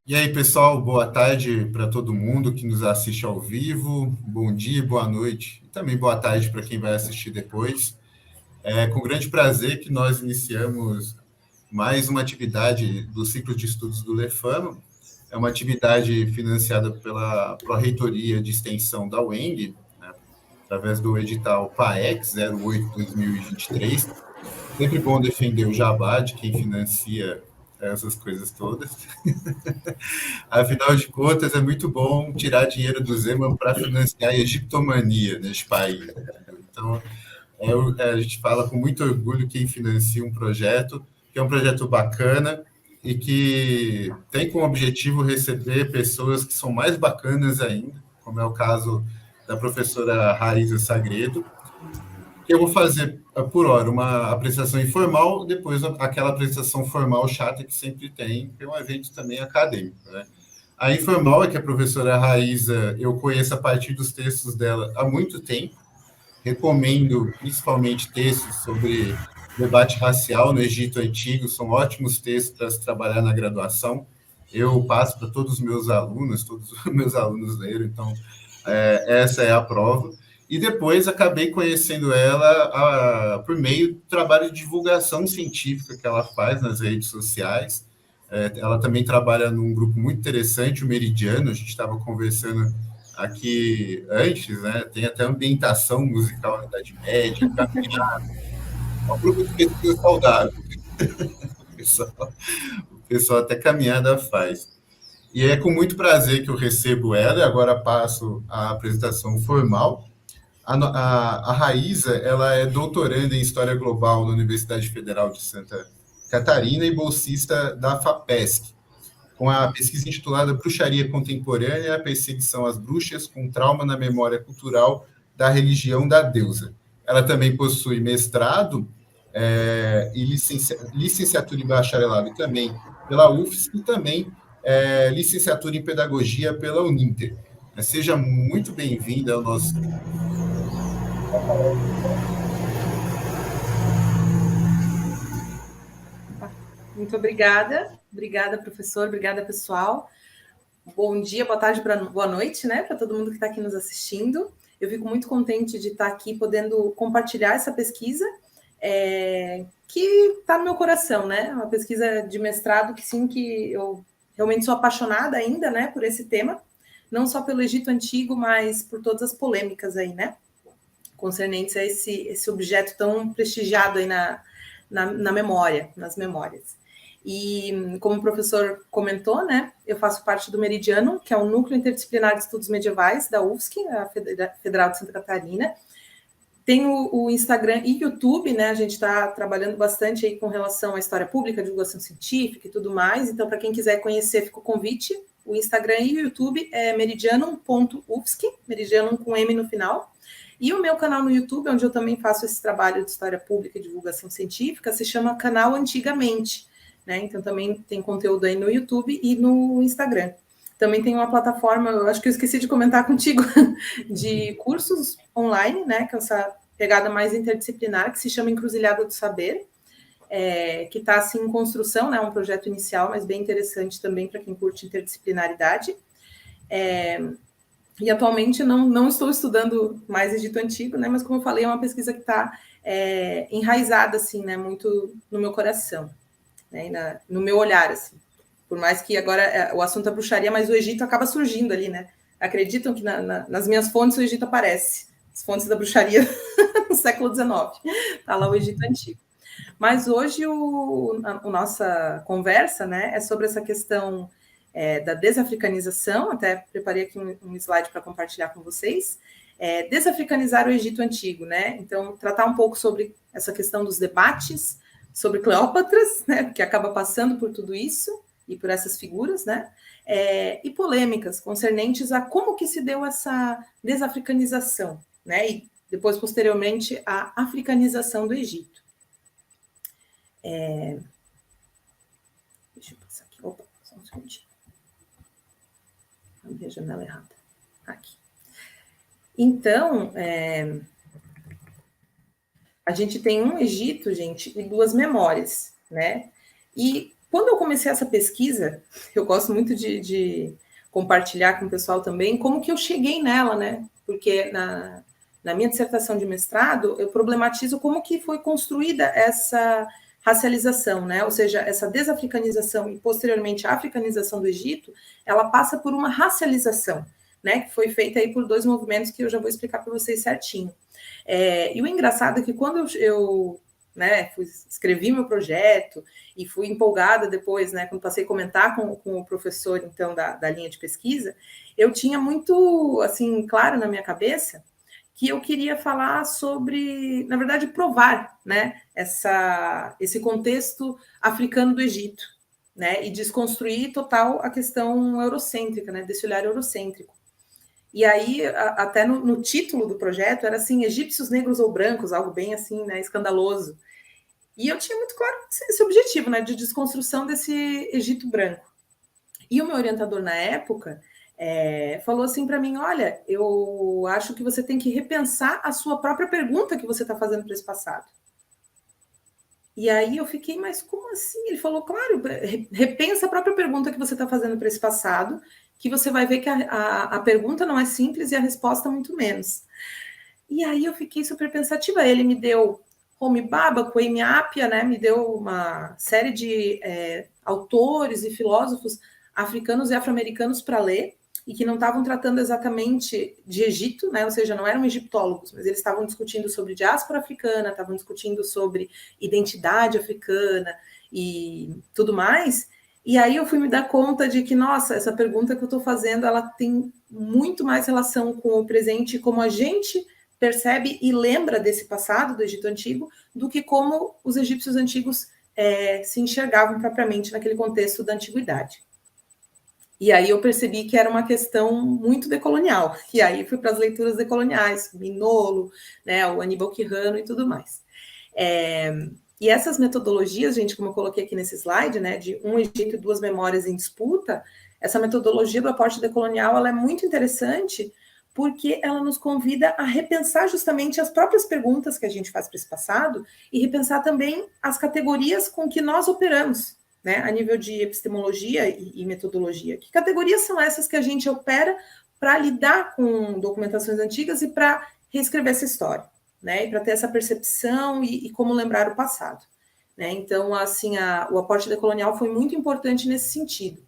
E aí, pessoal, boa tarde para todo mundo que nos assiste ao vivo. Bom dia, boa noite e também boa tarde para quem vai assistir depois. É com grande prazer que nós iniciamos mais uma atividade do ciclo de estudos do Lefano. É uma atividade financiada pela Pró-Reitoria de Extensão da UENG, né, através do edital PAEX 08-2023. Sempre bom defender o jabá de quem financia essas coisas todas. Afinal de contas, é muito bom tirar dinheiro do Zeman para financiar a egiptomania neste país. Então, a gente fala com muito orgulho quem financia um projeto, que é um projeto bacana e que tem como objetivo receber pessoas que são mais bacanas ainda, como é o caso da professora Raíza Sagredo, que eu vou fazer por hora uma apresentação informal, depois aquela apresentação formal chata que sempre tem, que é um evento também acadêmico, né? A informal é que a professora Raíza, eu conheço a partir dos textos dela há muito tempo, recomendo principalmente textos sobre debate racial no Egito Antigo, são ótimos textos para se trabalhar na graduação. Eu passo para todos os meus alunos leram, então essa é a prova. E depois acabei conhecendo ela por meio do trabalho de divulgação científica que ela faz nas redes sociais. Ela também trabalha num grupo muito interessante, o Meridiano, a gente estava conversando aqui antes, né? Tem até ambientação musical na Idade Média, caminhada, é um grupo de pesquisa saudável. O pessoal até caminhada faz. E é com muito prazer que eu recebo ela, e agora passo a apresentação formal. A Raíza, ela é doutoranda em História Global na Universidade Federal de Santa Catarina e bolsista da FAPESC, com a pesquisa intitulada Bruxaria Contemporânea, a perseguição às bruxas com trauma na memória cultural da religião da deusa. Ela também possui mestrado e licenciatura em bacharelado também pela UFSC e também licenciatura em pedagogia pela Uninter. Seja muito bem-vinda ao nosso... Muito obrigada. Obrigada, professor. Obrigada, pessoal. Bom dia, boa tarde, boa noite, né, para todo mundo que está aqui nos assistindo. Eu fico muito contente de estar aqui podendo compartilhar essa pesquisa que está no meu coração, né? Uma pesquisa de mestrado que eu realmente sou apaixonada ainda, né, por esse tema, não só pelo Egito Antigo, mas por todas as polêmicas aí, né, concernentes a esse objeto tão prestigiado aí na memória, nas memórias. E, como o professor comentou, né, eu faço parte do Meridiano, que é um núcleo interdisciplinar de estudos medievais da UFSC, a Federal de Santa Catarina. Tem o Instagram e YouTube, né, a gente está trabalhando bastante aí com relação à história pública, divulgação científica e tudo mais. Então, para quem quiser conhecer, fica o convite. O Instagram e o YouTube é meridianum.ufsc, meridianum com M no final. E o meu canal no YouTube, onde eu também faço esse trabalho de história pública e divulgação científica, se chama Canal Antigamente, né? Então também tem conteúdo aí no YouTube e no Instagram. Também tem uma plataforma, eu acho que eu esqueci de comentar contigo, de cursos online, né? Que é essa pegada mais interdisciplinar, que se chama Encruzilhada do Saber, que está assim em construção, né? Um projeto inicial, mas bem interessante também para quem curte interdisciplinaridade. E atualmente não estou estudando mais Egito Antigo, né? Mas como eu falei, é uma pesquisa que está enraizada assim, né? Muito no meu coração, né? No meu olhar, assim. Por mais que agora o assunto é bruxaria, mas o Egito acaba surgindo ali, né? Acreditam que nas minhas fontes o Egito aparece, as fontes da bruxaria no século XIX. Está lá o Egito Antigo. Mas hoje a nossa conversa, né, é sobre essa questão da desafricanização. Até preparei aqui um slide para compartilhar com vocês. Desafricanizar o Egito Antigo, né? Então, tratar um pouco sobre essa questão dos debates sobre Cleópatras, né, que acaba passando por tudo isso e por essas figuras, né? E polêmicas concernentes a como que se deu essa desafricanização, né? E depois, posteriormente, a africanização do Egito. Deixa eu passar aqui. Opa, só um segundinho. Abri a janela errada. Aqui. Então, a gente tem um Egito, gente, e duas memórias, né? E quando eu comecei essa pesquisa, eu gosto muito de compartilhar com o pessoal também como que eu cheguei nela, né? Porque na minha dissertação de mestrado, eu problematizo como que foi construída essa racialização, né? Ou seja, essa desafricanização e posteriormente a africanização do Egito, ela passa por uma racialização, né? Que foi feita aí por 2 movimentos que eu já vou explicar para vocês certinho. E o engraçado é que quando eu né, escrevi meu projeto e fui empolgada depois, né, quando passei a comentar com o professor, então, da linha de pesquisa, eu tinha muito, assim, claro na minha cabeça que eu queria falar sobre, na verdade, provar, né, esse contexto africano do Egito, né, e desconstruir total a questão eurocêntrica, né, desse olhar eurocêntrico. E aí, até no título do projeto, era assim, egípcios negros ou brancos, algo bem assim, né, escandaloso. E eu tinha muito claro esse objetivo, né, de desconstrução desse Egito branco. E o meu orientador na época falou assim para mim, olha, eu acho que você tem que repensar a sua própria pergunta que você está fazendo para esse passado. E aí eu fiquei, mas como assim? Ele falou, claro, repensa a própria pergunta que você está fazendo para esse passado, que você vai ver que a pergunta não é simples e a resposta muito menos. E aí eu fiquei super pensativa. Ele me deu Homi Bhabha, Kwame Appiah, né? Me deu uma série de autores e filósofos africanos e afro-americanos para ler, e que não estavam tratando exatamente de Egito, né? Ou seja, não eram egiptólogos, mas eles estavam discutindo sobre diáspora africana, estavam discutindo sobre identidade africana e tudo mais. E aí eu fui me dar conta de que, nossa, essa pergunta que eu estou fazendo, ela tem muito mais relação com o presente, como a gente percebe e lembra desse passado do Egito Antigo, do que como os egípcios antigos se enxergavam propriamente naquele contexto da antiguidade. E aí eu percebi que era uma questão muito decolonial. E aí fui para as leituras decoloniais, Minolo, né, o Aníbal Quijano e tudo mais. E essas metodologias, gente, como eu coloquei aqui nesse slide, né, de um Egito e 2 memórias em disputa, essa metodologia do aporte decolonial, ela é muito interessante porque ela nos convida a repensar justamente as próprias perguntas que a gente faz para esse passado e repensar também as categorias com que nós operamos, né, a nível de epistemologia e metodologia. Que categorias são essas que a gente opera para lidar com documentações antigas e para reescrever essa história, né, e para ter essa percepção e como lembrar o passado, né? Então, assim, o aporte decolonial foi muito importante nesse sentido.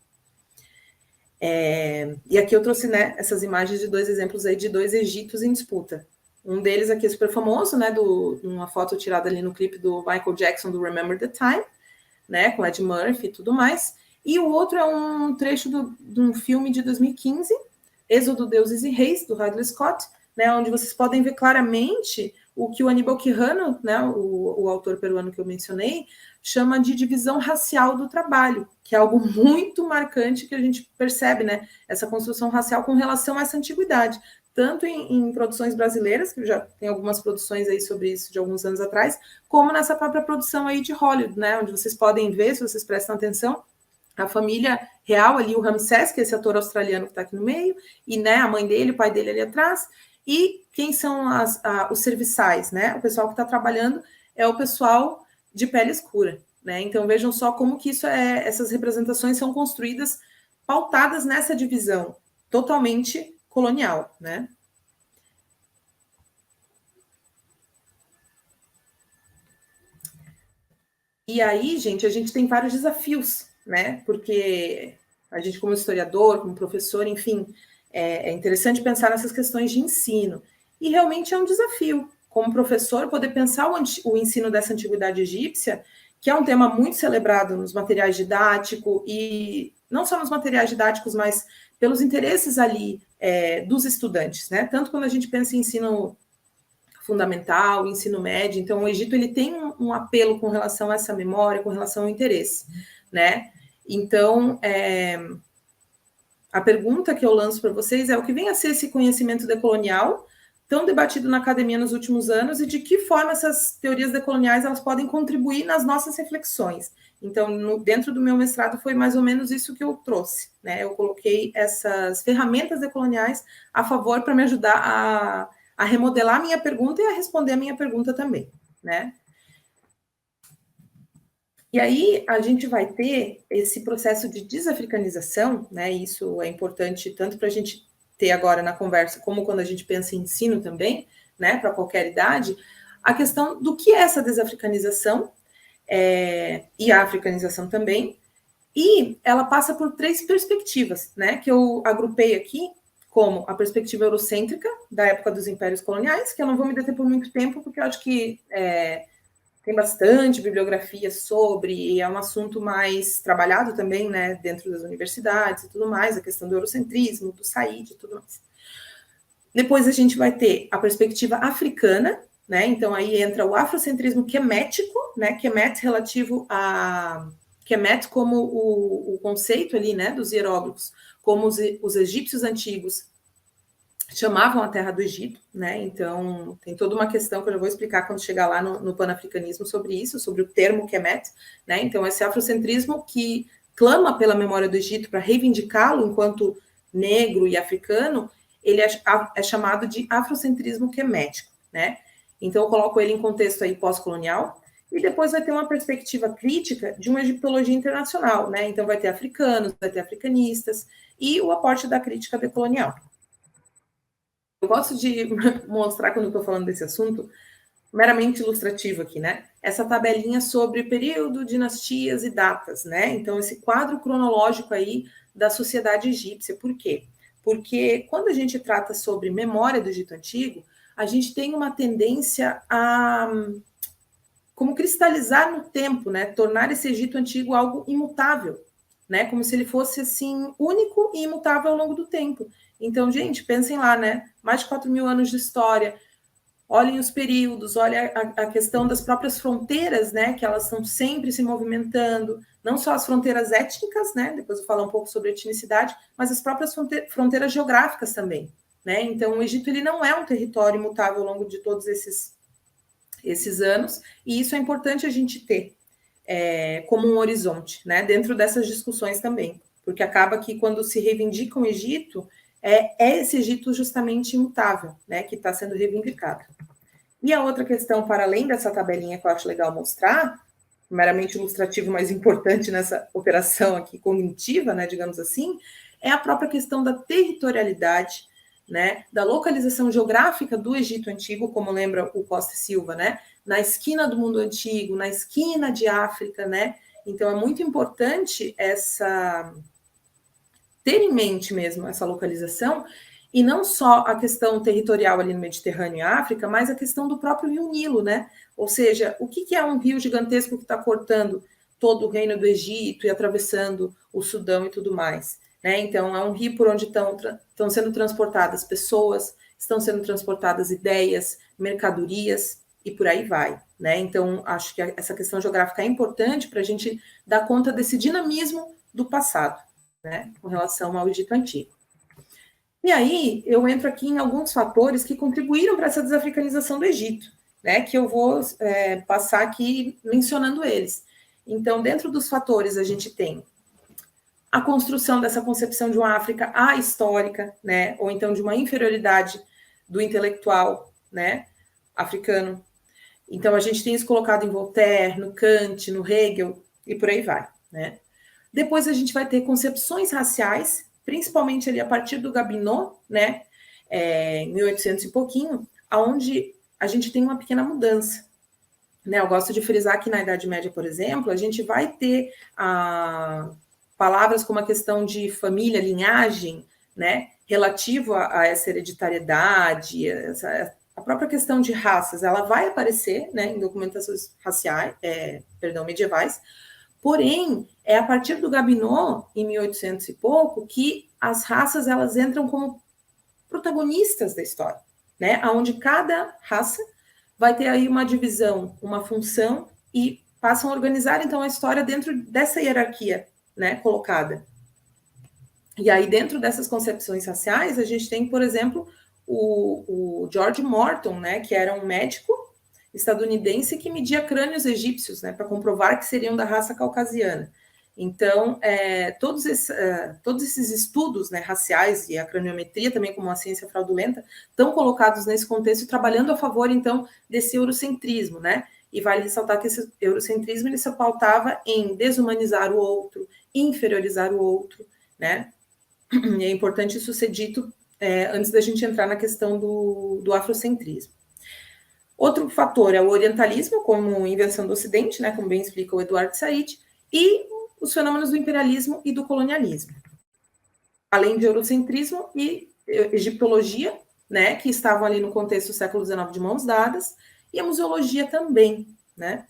E aqui eu trouxe, né, essas imagens de 2 exemplos aí de 2 Egitos em disputa. Um deles aqui é super famoso, né, uma foto tirada ali no clipe do Michael Jackson, do Remember the Time, né, com Ed Murphy e tudo mais. E o outro é um trecho de um filme de 2015, Êxodo, Deuses e Reis, do Ridley Scott, né, onde vocês podem ver claramente o que o Aníbal Quijano, né, o autor peruano que eu mencionei, chama de divisão racial do trabalho, que é algo muito marcante que a gente percebe, né, essa construção racial com relação a essa antiguidade, tanto em produções brasileiras, que já tem algumas produções aí sobre isso de alguns anos atrás, como nessa própria produção aí de Hollywood, né, onde vocês podem ver, se vocês prestam atenção, a família real ali, o Ramsés, que é esse ator australiano que está aqui no meio, e, né, a mãe dele, o pai dele ali atrás, e quem são os serviçais, né, o pessoal que está trabalhando é o pessoal de pele escura, né, então vejam só como que essas representações são construídas, pautadas nessa divisão totalmente colonial, né. E aí, gente, a gente tem vários desafios, né, porque a gente como historiador, como professor, enfim, é interessante pensar nessas questões de ensino, e realmente é um desafio, como professor, poder pensar o ensino dessa antiguidade egípcia, que é um tema muito celebrado nos materiais didáticos, e não só nos materiais didáticos, mas pelos interesses ali dos estudantes, né? Tanto quando a gente pensa em ensino fundamental, ensino médio, então o Egito ele tem um apelo com relação a essa memória, com relação ao interesse, né? Então, a pergunta que eu lanço para vocês é o que vem a ser esse conhecimento decolonial, tão debatido na academia nos últimos anos, e de que forma essas teorias decoloniais elas podem contribuir nas nossas reflexões. Então, dentro do meu mestrado, foi mais ou menos isso que eu trouxe, né? Eu coloquei essas ferramentas decoloniais a favor para me ajudar a remodelar a minha pergunta e a responder a minha pergunta também, né? E aí a gente vai ter esse processo de desafricanização, né? Isso é importante tanto para a gente ter agora na conversa, como quando a gente pensa em ensino também, né? Para qualquer idade, a questão do que é essa desafricanização e a africanização também. E ela passa por 3 perspectivas, né? Que eu agrupei aqui, como a perspectiva eurocêntrica, da época dos impérios coloniais, que eu não vou me deter por muito tempo, porque eu acho que tem bastante bibliografia sobre, e é um assunto mais trabalhado também, né, dentro das universidades e tudo mais, a questão do eurocentrismo, do Said e tudo mais. Depois a gente vai ter a perspectiva africana, né, então aí entra o afrocentrismo quemético, né, Kemet relativo a... Kemet como o conceito ali, né, dos hieróglifos, como os egípcios antigos chamavam a terra do Egito, né? Então, tem toda uma questão que eu já vou explicar quando chegar lá no panafricanismo sobre isso, sobre o termo Kemet, né? Então, esse afrocentrismo que clama pela memória do Egito para reivindicá-lo enquanto negro e africano, ele é chamado de afrocentrismo quemético, né? Então, eu coloco ele em contexto aí pós-colonial, e depois vai ter uma perspectiva crítica de uma egiptologia internacional, né? Então, vai ter africanos, vai ter africanistas, e o aporte da crítica decolonial. Eu gosto de mostrar, quando estou falando desse assunto, meramente ilustrativo aqui, né? Essa tabelinha sobre período, dinastias e datas, né? Então, esse quadro cronológico aí da sociedade egípcia. Por quê? Porque quando a gente trata sobre memória do Egito Antigo, a gente tem uma tendência a como cristalizar no tempo, né? Tornar esse Egito Antigo algo imutável, né? Como se ele fosse, assim, único e imutável ao longo do tempo. Então, gente, pensem lá, né? Mais de 4.000 anos de história. Olhem os períodos, olhem a questão das próprias fronteiras, né? Que elas estão sempre se movimentando. Não só as fronteiras étnicas, né? Depois eu vou falar um pouco sobre etnicidade, mas as próprias fronteiras geográficas também, né? Então, o Egito, ele não é um território imutável ao longo de todos esses anos, e isso é importante a gente ter como um horizonte, né? Dentro dessas discussões também, porque acaba que quando se reivindica o Egito, é esse Egito justamente imutável, né? Que está sendo reivindicado. E a outra questão, para além dessa tabelinha que eu acho legal mostrar, meramente ilustrativo, mas importante nessa operação aqui cognitiva, né? Digamos assim, é a própria questão da territorialidade, né, da localização geográfica do Egito Antigo, como lembra o Costa e Silva, né, na esquina do mundo antigo, na esquina de África, né? Então é muito importante ter em mente mesmo essa localização, e não só a questão territorial ali no Mediterrâneo e África, mas a questão do próprio Rio Nilo, né? Ou seja, o que é um rio gigantesco que está cortando todo o reino do Egito e atravessando o Sudão e tudo mais, né? Então, é um rio por onde estão sendo transportadas pessoas, estão sendo transportadas ideias, mercadorias e por aí vai, né? Então, acho que essa questão geográfica é importante para a gente dar conta desse dinamismo do passado, né? Com relação ao Egito Antigo. E aí, eu entro aqui em alguns fatores que contribuíram para essa desafricanização do Egito, né? Que eu vou passar aqui mencionando eles. Então, dentro dos fatores, a gente tem a construção dessa concepção de uma África ahistórica, né, ou então de uma inferioridade do intelectual, né, africano. Então, a gente tem isso colocado em Voltaire, no Kant, no Hegel, e por aí vai, né. Depois a gente vai ter concepções raciais, principalmente ali a partir do Gobineau, né, em 1800 e pouquinho, onde a gente tem uma pequena mudança, né. Eu gosto de frisar que na Idade Média, por exemplo, a gente vai ter palavras como a questão de família, linhagem, né, relativo a essa hereditariedade, a própria questão de raças, ela vai aparecer, né, em documentações medievais, porém, é a partir do Gobineau, em 1800 e pouco, que as raças elas entram como protagonistas da história, né, onde cada raça vai ter aí uma divisão, uma função, e passam a organizar, então, a história dentro dessa hierarquia, né, colocada. E aí, dentro dessas concepções raciais, a gente tem, por exemplo, o George Morton, né, que era um médico estadunidense que media crânios egípcios, né, para comprovar que seriam da raça caucasiana. Então, todos esses estudos, né, raciais e a craniometria também como uma ciência fraudulenta estão colocados nesse contexto, trabalhando a favor, então, desse eurocentrismo, né? e vale ressaltar que esse eurocentrismo ele se pautava em desumanizar o outro, inferiorizar o outro, né? E é importante isso ser dito antes da gente entrar na questão do afrocentrismo. Outro fator é o orientalismo, como invenção do Ocidente, né, como bem explica o Eduardo Said, e os fenômenos do imperialismo e do colonialismo. Além de eurocentrismo e egiptologia, né, que estavam ali no contexto do século XIX de mãos dadas, e a museologia também, né?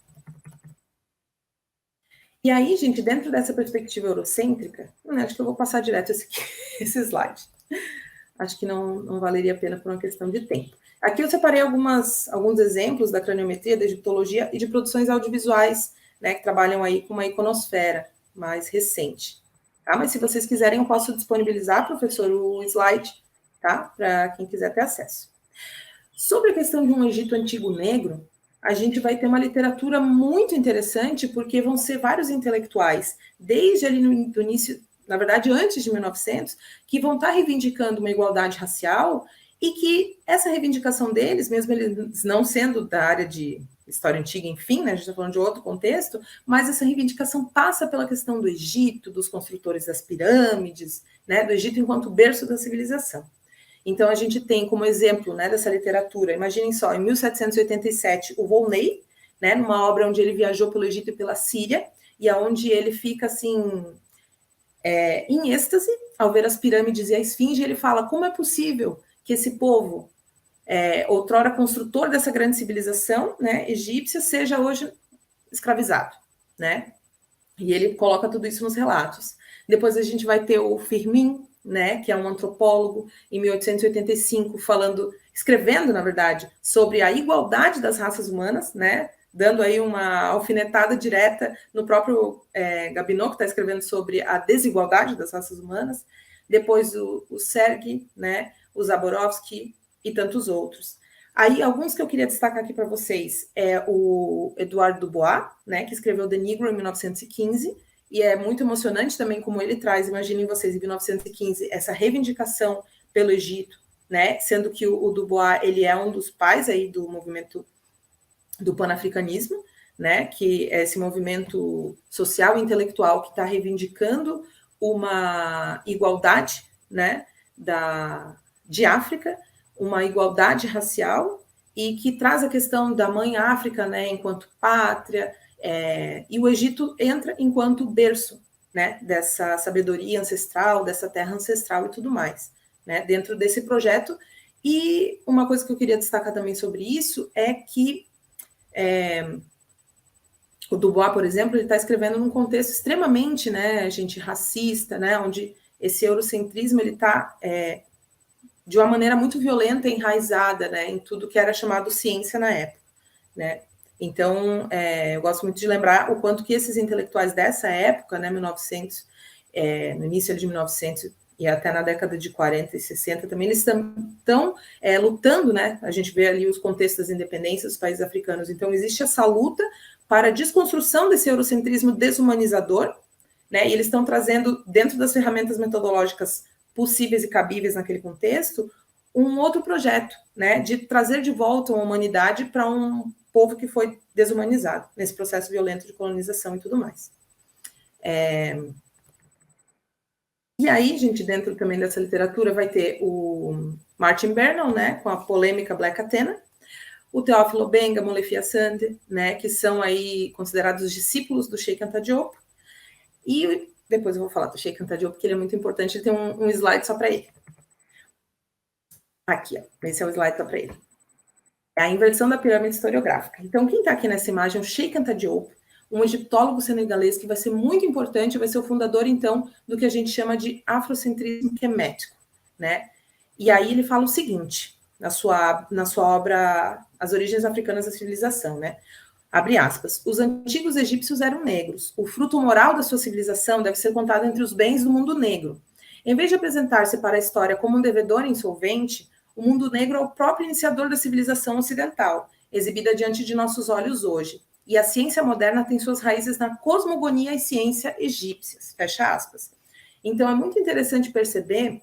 E aí, gente, dentro dessa perspectiva eurocêntrica, acho que eu vou passar direto esse slide. Acho que não valeria a pena por uma questão de tempo. Aqui eu separei alguns exemplos da craniometria, da egiptologia e de produções audiovisuais, né, que trabalham aí com uma iconosfera mais recente. Tá? Mas se vocês quiserem, eu posso disponibilizar, professor, o slide, tá? Para quem quiser ter acesso. Sobre a questão de um Egito Antigo Negro, a gente vai ter uma literatura muito interessante, porque vão ser vários intelectuais, desde ali no início, na verdade, antes de 1900, que vão estar reivindicando uma igualdade racial e que essa reivindicação deles, mesmo eles não sendo da área de história antiga, enfim, né, a gente está falando de outro contexto, mas essa reivindicação passa pela questão do Egito, dos construtores das pirâmides, né, do Egito enquanto berço da civilização. Então, a gente tem como exemplo, né, dessa literatura, imaginem só, em 1787, o Volney, né, numa obra onde ele viajou pelo Egito e pela Síria, e aonde ele fica, assim, em êxtase, ao ver as pirâmides e a esfinge, ele fala como é possível que esse povo, outrora construtor dessa grande civilização, né, egípcia, seja hoje escravizado, né? E ele coloca tudo isso nos relatos. Depois a gente vai ter o Firmin, né, que é um antropólogo, em 1885, escrevendo, na verdade, sobre a igualdade das raças humanas, né, dando aí uma alfinetada direta no próprio Gobineau, que está escrevendo sobre a desigualdade das raças humanas. Depois o Serge, né, o Zaborowski e tantos outros. Aí, alguns que eu queria destacar aqui para vocês é o Edouard Dubois, né, que escreveu The Negro em 1915, e é muito emocionante também como ele traz, imaginem vocês, em 1915, essa reivindicação pelo Egito, né, sendo que o Dubois, ele é um dos pais aí do movimento do panafricanismo, né, que é esse movimento social e intelectual que está reivindicando uma igualdade, né, de África, uma igualdade racial, e que traz a questão da mãe África, né, enquanto pátria, e o Egito entra enquanto berço, né, dessa sabedoria ancestral, dessa terra ancestral e tudo mais, né, dentro desse projeto. E uma coisa que eu queria destacar também sobre isso é que o Dubois, por exemplo, ele está escrevendo num contexto extremamente, né, gente, racista, né, onde esse eurocentrismo ele está de uma maneira muito violenta, enraizada, né, em tudo que era chamado ciência na época, né. Então, eu gosto muito de lembrar o quanto que esses intelectuais dessa época, né, 1900, no início de 1900 e até na década de 40 e 60 também, eles estão lutando, né, a gente vê ali os contextos das independências dos países africanos. Então, existe essa luta para a desconstrução desse eurocentrismo desumanizador, né, e eles estão trazendo, dentro das ferramentas metodológicas possíveis e cabíveis naquele contexto, um outro projeto, né, de trazer de volta uma humanidade para um povo que foi desumanizado nesse processo violento de colonização e tudo mais. E aí, gente, dentro também dessa literatura vai ter o Martin Bernal, né, com a polêmica Black Athena, o Teófilo Obenga, Molefi Sande, né, que são aí considerados os discípulos do Sheikh Anta Diop. E depois eu vou falar do Sheikh Anta Diop, porque ele é muito importante, ele tem um slide só para ele. Aqui, ó, esse é o slide só para ele. É a inversão da pirâmide historiográfica. Então, quem está aqui nessa imagem é o Sheikh Anta Diop, um egiptólogo senegalês que vai ser muito importante, vai ser o fundador, então, do que a gente chama de afrocentrismo quemético, né? E aí ele fala o seguinte, na sua obra As Origens Africanas da Civilização, né? Abre aspas, os antigos egípcios eram negros. O fruto moral da sua civilização deve ser contado entre os bens do mundo negro. Em vez de apresentar-se para a história como um devedor insolvente, o mundo negro é o próprio iniciador da civilização ocidental, exibida diante de nossos olhos hoje. E a ciência moderna tem suas raízes na cosmogonia e ciência egípcias. Fecha aspas. Então, é muito interessante perceber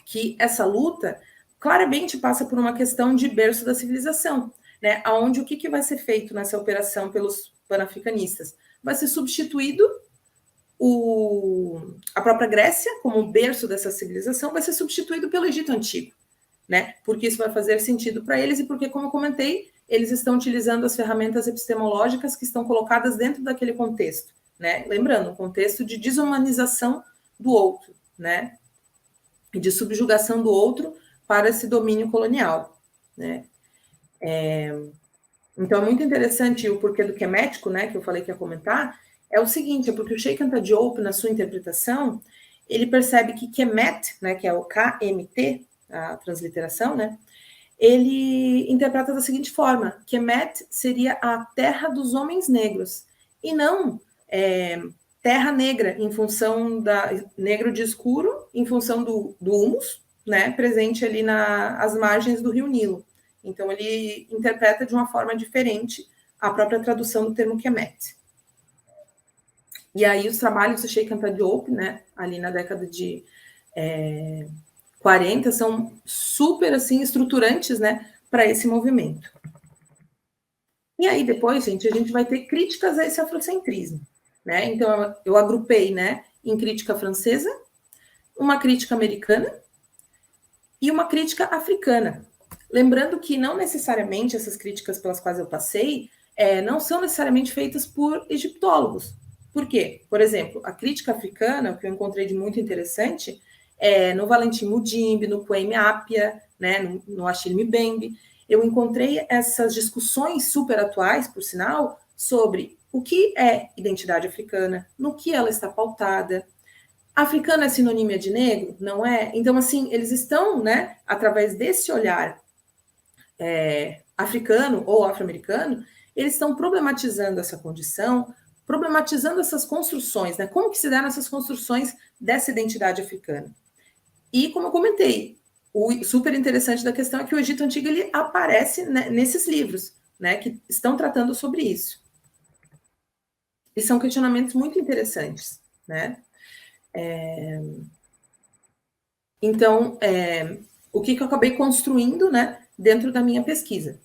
que essa luta claramente passa por uma questão de berço da civilização. né, onde o que vai ser feito nessa operação pelos panafricanistas? Vai ser substituído a própria Grécia, como berço dessa civilização, vai ser substituído pelo Egito Antigo, né? Porque isso vai fazer sentido para eles e porque, como eu comentei, eles estão utilizando as ferramentas epistemológicas que estão colocadas dentro daquele contexto, né? Lembrando, um contexto de desumanização do outro, né? E de subjugação do outro para esse domínio colonial, né? Então, é muito interessante o porquê do quemético, né, que eu falei que ia comentar, é o seguinte, é porque o Cheikh Anta Diop, na sua interpretação, ele percebe que Kemet, né, que é o KMT, a transliteração, né, ele interpreta da seguinte forma, Kemet seria a terra dos homens negros, e não terra negra, em função negro de escuro, em função do humus, né, presente ali às margens do rio Nilo. Então, ele interpreta de uma forma diferente a própria tradução do termo Kemet. E aí, os trabalhos do Cheikh Anta Diop, né, ali na década de 40, são super, assim, estruturantes, né, para esse movimento. E aí, depois, gente, a gente vai ter críticas a esse afrocentrismo, né? Então, eu agrupei, né, em crítica francesa, uma crítica americana e uma crítica africana. Lembrando que não necessariamente essas críticas pelas quais eu passei não são necessariamente feitas por egiptólogos. Por quê? Por exemplo, a crítica africana, o que eu encontrei de muito interessante, no Valentim Mudimbe, no Kwame Appiah, né, no Achille Mbembe, eu encontrei essas discussões super atuais, por sinal, sobre o que é identidade africana, no que ela está pautada. Africano é sinônimo de negro? Não é? Então, assim, eles estão, né, através desse olhar africano ou afro-americano, eles estão problematizando essa condição, problematizando essas construções, né? Como que se deram essas construções dessa identidade africana? E, como eu comentei, o super interessante da questão é que o Egito Antigo ele aparece, né, nesses livros, né, que estão tratando sobre isso. E são questionamentos muito interessantes, né? Então, o que eu acabei construindo, né, dentro da minha pesquisa?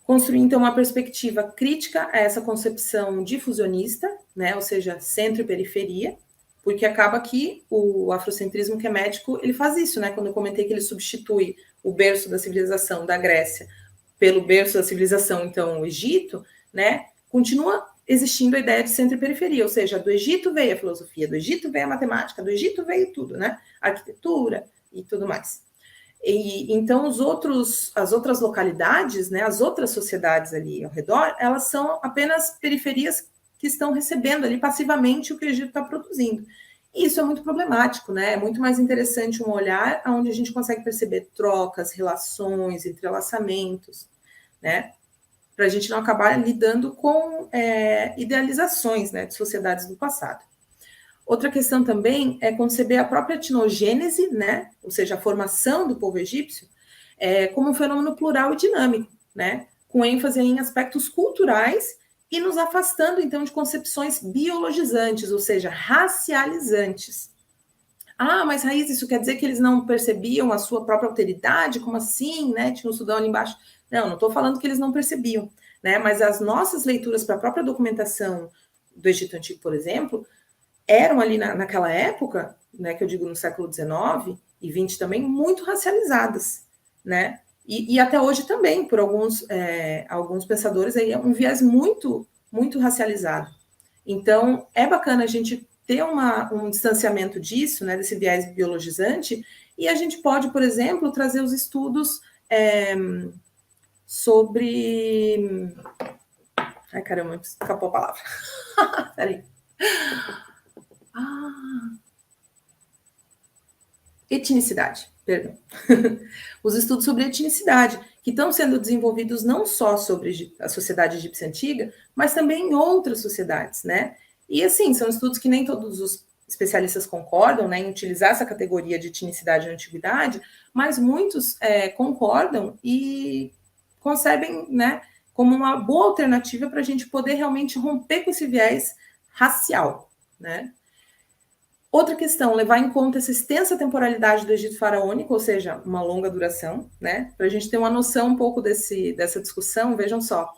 Construir, então, uma perspectiva crítica a essa concepção difusionista, né, ou seja, centro e periferia, porque acaba que o afrocentrismo quemético, ele faz isso, né, quando eu comentei que ele substitui o berço da civilização da Grécia pelo berço da civilização, então, o Egito, né, continua existindo a ideia de centro e periferia, ou seja, do Egito veio a filosofia, do Egito veio a matemática, do Egito veio tudo, né, a arquitetura e tudo mais. E, então, as outras localidades, né, as outras sociedades ali ao redor, elas são apenas periferias que estão recebendo ali passivamente o que o Egito está produzindo. E isso é muito problemático, né? É muito mais interessante um olhar onde a gente consegue perceber trocas, relações, entrelaçamentos, né? Para a gente não acabar lidando com idealizações, né, de sociedades do passado. Outra questão também é conceber a própria etnogênese, né, ou seja, a formação do povo egípcio, como um fenômeno plural e dinâmico, né, com ênfase em aspectos culturais e nos afastando, então, de concepções biologizantes, ou seja, racializantes. Ah, mas Raiz, isso quer dizer que eles não percebiam a sua própria alteridade? Como assim, né? Tinha o Sudão ali embaixo. Não estou falando que eles não percebiam, né? Mas as nossas leituras para a própria documentação do Egito Antigo, por exemplo, eram ali naquela época, né, que eu digo no século XIX e XX também, muito racializadas, né? E até hoje também, por alguns pensadores, aí é um viés muito, muito racializado. Então, é bacana a gente ter um distanciamento disso, né, desse viés biologizante, e a gente pode, por exemplo, trazer os estudos sobre... Ai, caramba, escapou a palavra. Peraí. Etnicidade, perdão. Os estudos sobre etnicidade, que estão sendo desenvolvidos não só sobre a sociedade egípcia antiga, mas também em outras sociedades, né? E, assim, são estudos que nem todos os especialistas concordam, né, em utilizar essa categoria de etnicidade na antiguidade, mas muitos concordam e concebem, né, como uma boa alternativa para a gente poder realmente romper com esse viés racial, né? Outra questão, levar em conta essa extensa temporalidade do Egito faraônico, ou seja, uma longa duração, né? Para a gente ter uma noção um pouco dessa discussão, vejam só.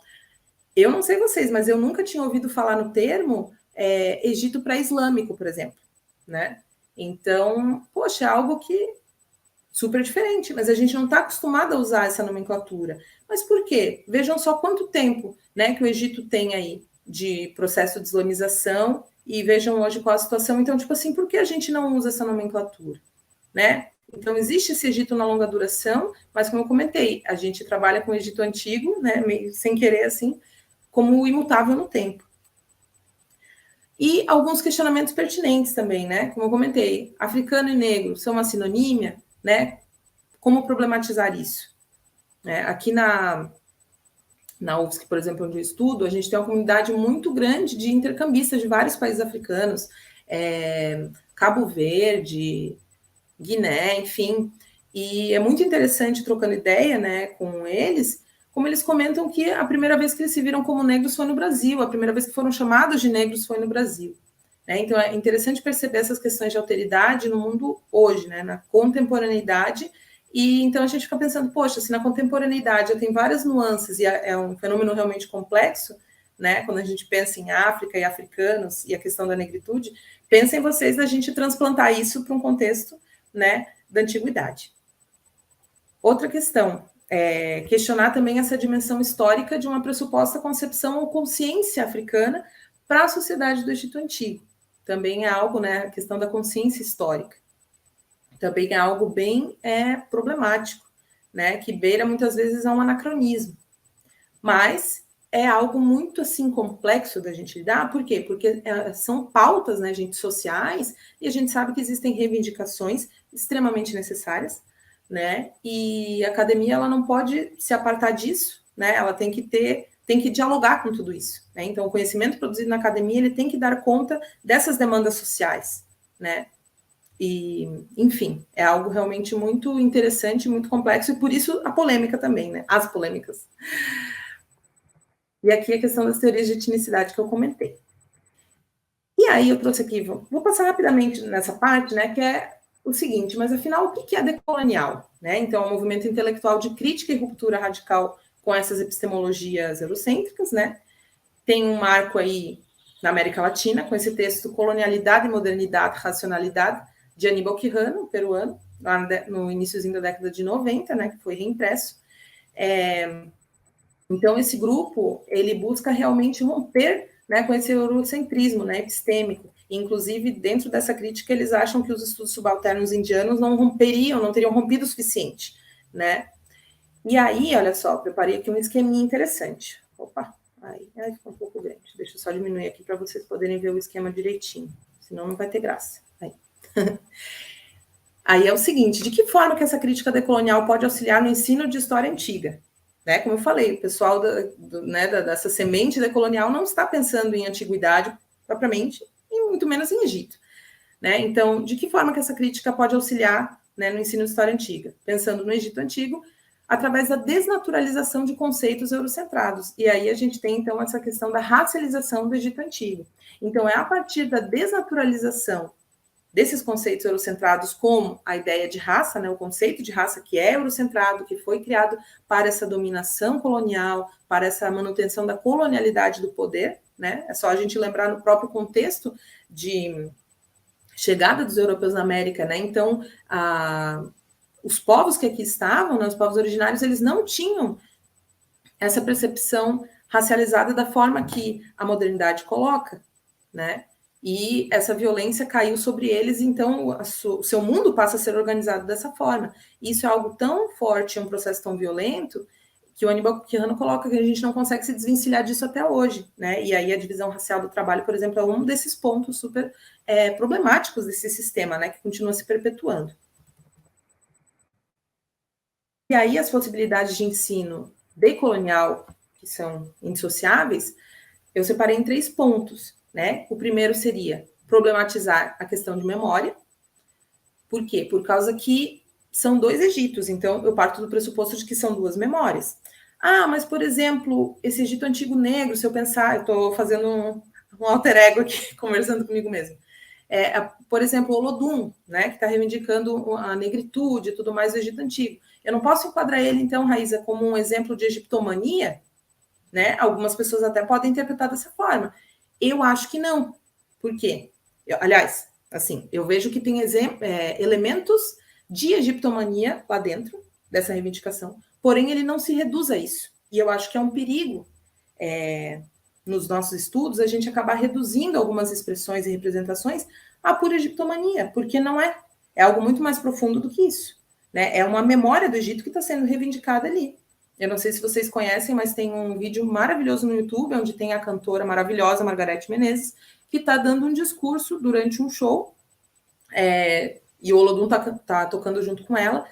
Eu não sei vocês, mas eu nunca tinha ouvido falar no termo Egito pré-islâmico, por exemplo, né? Então, poxa, é algo que super diferente, mas a gente não está acostumado a usar essa nomenclatura. Mas por quê? Vejam só quanto tempo, né, que o Egito tem aí de processo de islamização e vejam hoje qual a situação. Então, tipo assim, por que a gente não usa essa nomenclatura, né? Então, existe esse Egito na longa duração, mas como eu comentei, a gente trabalha com o Egito antigo, né, meio sem querer assim, como imutável no tempo. E alguns questionamentos pertinentes também, né? Como eu comentei, africano e negro são uma sinonímia, né? Como problematizar isso? Aqui na UFSC, por exemplo, onde eu estudo, a gente tem uma comunidade muito grande de intercambistas de vários países africanos, Cabo Verde, Guiné, enfim. E é muito interessante, trocando ideia, né, com eles, como eles comentam que a primeira vez que eles se viram como negros foi no Brasil, a primeira vez que foram chamados de negros foi no Brasil. Né? Então, é interessante perceber essas questões de alteridade no mundo hoje, né, na contemporaneidade. E então a gente fica pensando, poxa, se na contemporaneidade já tem várias nuances e é um fenômeno realmente complexo, né, quando a gente pensa em África e africanos e a questão da negritude, pensem vocês da gente transplantar isso para um contexto, né, da antiguidade. Outra questão, questionar também essa dimensão histórica de uma pressuposta concepção ou consciência africana para a sociedade do Egito Antigo. Também é algo, né, a questão da consciência histórica. Também é algo bem problemático, né, que beira muitas vezes a um anacronismo. Mas é algo muito assim complexo da gente lidar, por quê? Porque são pautas, né, gente, sociais, e a gente sabe que existem reivindicações extremamente necessárias, né? E a academia ela não pode se apartar disso, né? Ela tem que dialogar com tudo isso, né? Então, o conhecimento produzido na academia ele tem que dar conta dessas demandas sociais, né? E, enfim, é algo realmente muito interessante, muito complexo, e por isso a polêmica também, né? As polêmicas. E aqui a questão das teorias de etnicidade que eu comentei. E aí eu trouxe aqui, vou passar rapidamente nessa parte, né, que é o seguinte, mas afinal, o que é decolonial? Né? Então, é um movimento intelectual de crítica e ruptura radical com essas epistemologias eurocêntricas, né? Tem um marco aí na América Latina, com esse texto Colonialidade, Modernidade, Racionalidade, de Aníbal Quijano, peruano, lá no iníciozinho da década de 90, né, que foi reimpresso. Então, esse grupo, ele busca realmente romper, né, com esse eurocentrismo, né, epistêmico. Inclusive, dentro dessa crítica, eles acham que os estudos subalternos indianos não teriam rompido o suficiente, né? E aí, olha só, preparei aqui um esqueminha interessante. Opa, aí ficou um pouco grande. Deixa eu só diminuir aqui para vocês poderem ver o esquema direitinho, senão não vai ter graça. Aí é o seguinte, de que forma que essa crítica decolonial pode auxiliar no ensino de história antiga? Né, como eu falei, o pessoal dessa semente decolonial não está pensando em antiguidade propriamente, e muito menos em Egito. Né? Então, de que forma que essa crítica pode auxiliar, né, no ensino de história antiga? Pensando no Egito Antigo, através da desnaturalização de conceitos eurocentrados. E aí a gente tem, então, essa questão da racialização do Egito Antigo. Então, é a partir da desnaturalização desses conceitos eurocentrados, como a ideia de raça, né, o conceito de raça que é eurocentrado, que foi criado para essa dominação colonial, para essa manutenção da colonialidade do poder, né? É só a gente lembrar no próprio contexto de chegada dos europeus na América, né? Então, os povos que aqui estavam, né, os povos originários, eles não tinham essa percepção racializada da forma que a modernidade coloca, né? E essa violência caiu sobre eles, então o seu mundo passa a ser organizado dessa forma. E isso é algo tão forte, é um processo tão violento, que o Aníbal Quijano coloca que a gente não consegue se desvencilhar disso até hoje, né? E aí a divisão racial do trabalho, por exemplo, é um desses pontos super problemáticos desse sistema, né? Que continua se perpetuando. E aí as possibilidades de ensino decolonial, que são indissociáveis, eu separei em 3 pontos. Né? O primeiro seria problematizar a questão de memória. Por quê? Por causa que são 2 Egitos, então eu parto do pressuposto de que são 2 memórias. Ah, mas, por exemplo, esse Egito Antigo Negro, se eu pensar, eu estou fazendo um alter ego aqui, conversando comigo mesmo. por exemplo, o Olodum, né, que está reivindicando a negritude e tudo mais do Egito Antigo. Eu não posso enquadrar ele, então, Raíza, como um exemplo de egiptomania, né? Algumas pessoas até podem interpretar dessa forma. Eu acho que não. Por quê? Aliás, assim, eu vejo que tem elementos de egiptomania lá dentro dessa reivindicação, porém ele não se reduz a isso. E eu acho que é um perigo nos nossos estudos a gente acabar reduzindo algumas expressões e representações à pura egiptomania, porque não é. É algo muito mais profundo do que isso. Né? É uma memória do Egito que está sendo reivindicada ali. Eu não sei se vocês conhecem, mas tem um vídeo maravilhoso no YouTube, onde tem a cantora maravilhosa Margareth Menezes, que está dando um discurso durante um show, e o Olodum está tocando junto com ela,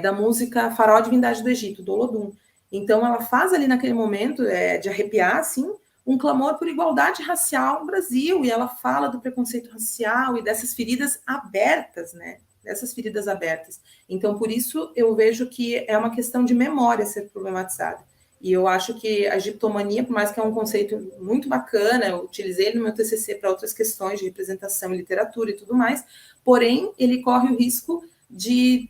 da música Farol Divindade do Egito, do Olodum. Então, ela faz ali naquele momento de arrepiar, assim, um clamor por igualdade racial no Brasil, e ela fala do preconceito racial e dessas feridas abertas, né? Dessas feridas abertas. Então, por isso, eu vejo que é uma questão de memória ser problematizada. E eu acho que a egiptomania, por mais que é um conceito muito bacana, eu utilizei ele no meu TCC para outras questões de representação e literatura e tudo mais, porém, ele corre o risco de,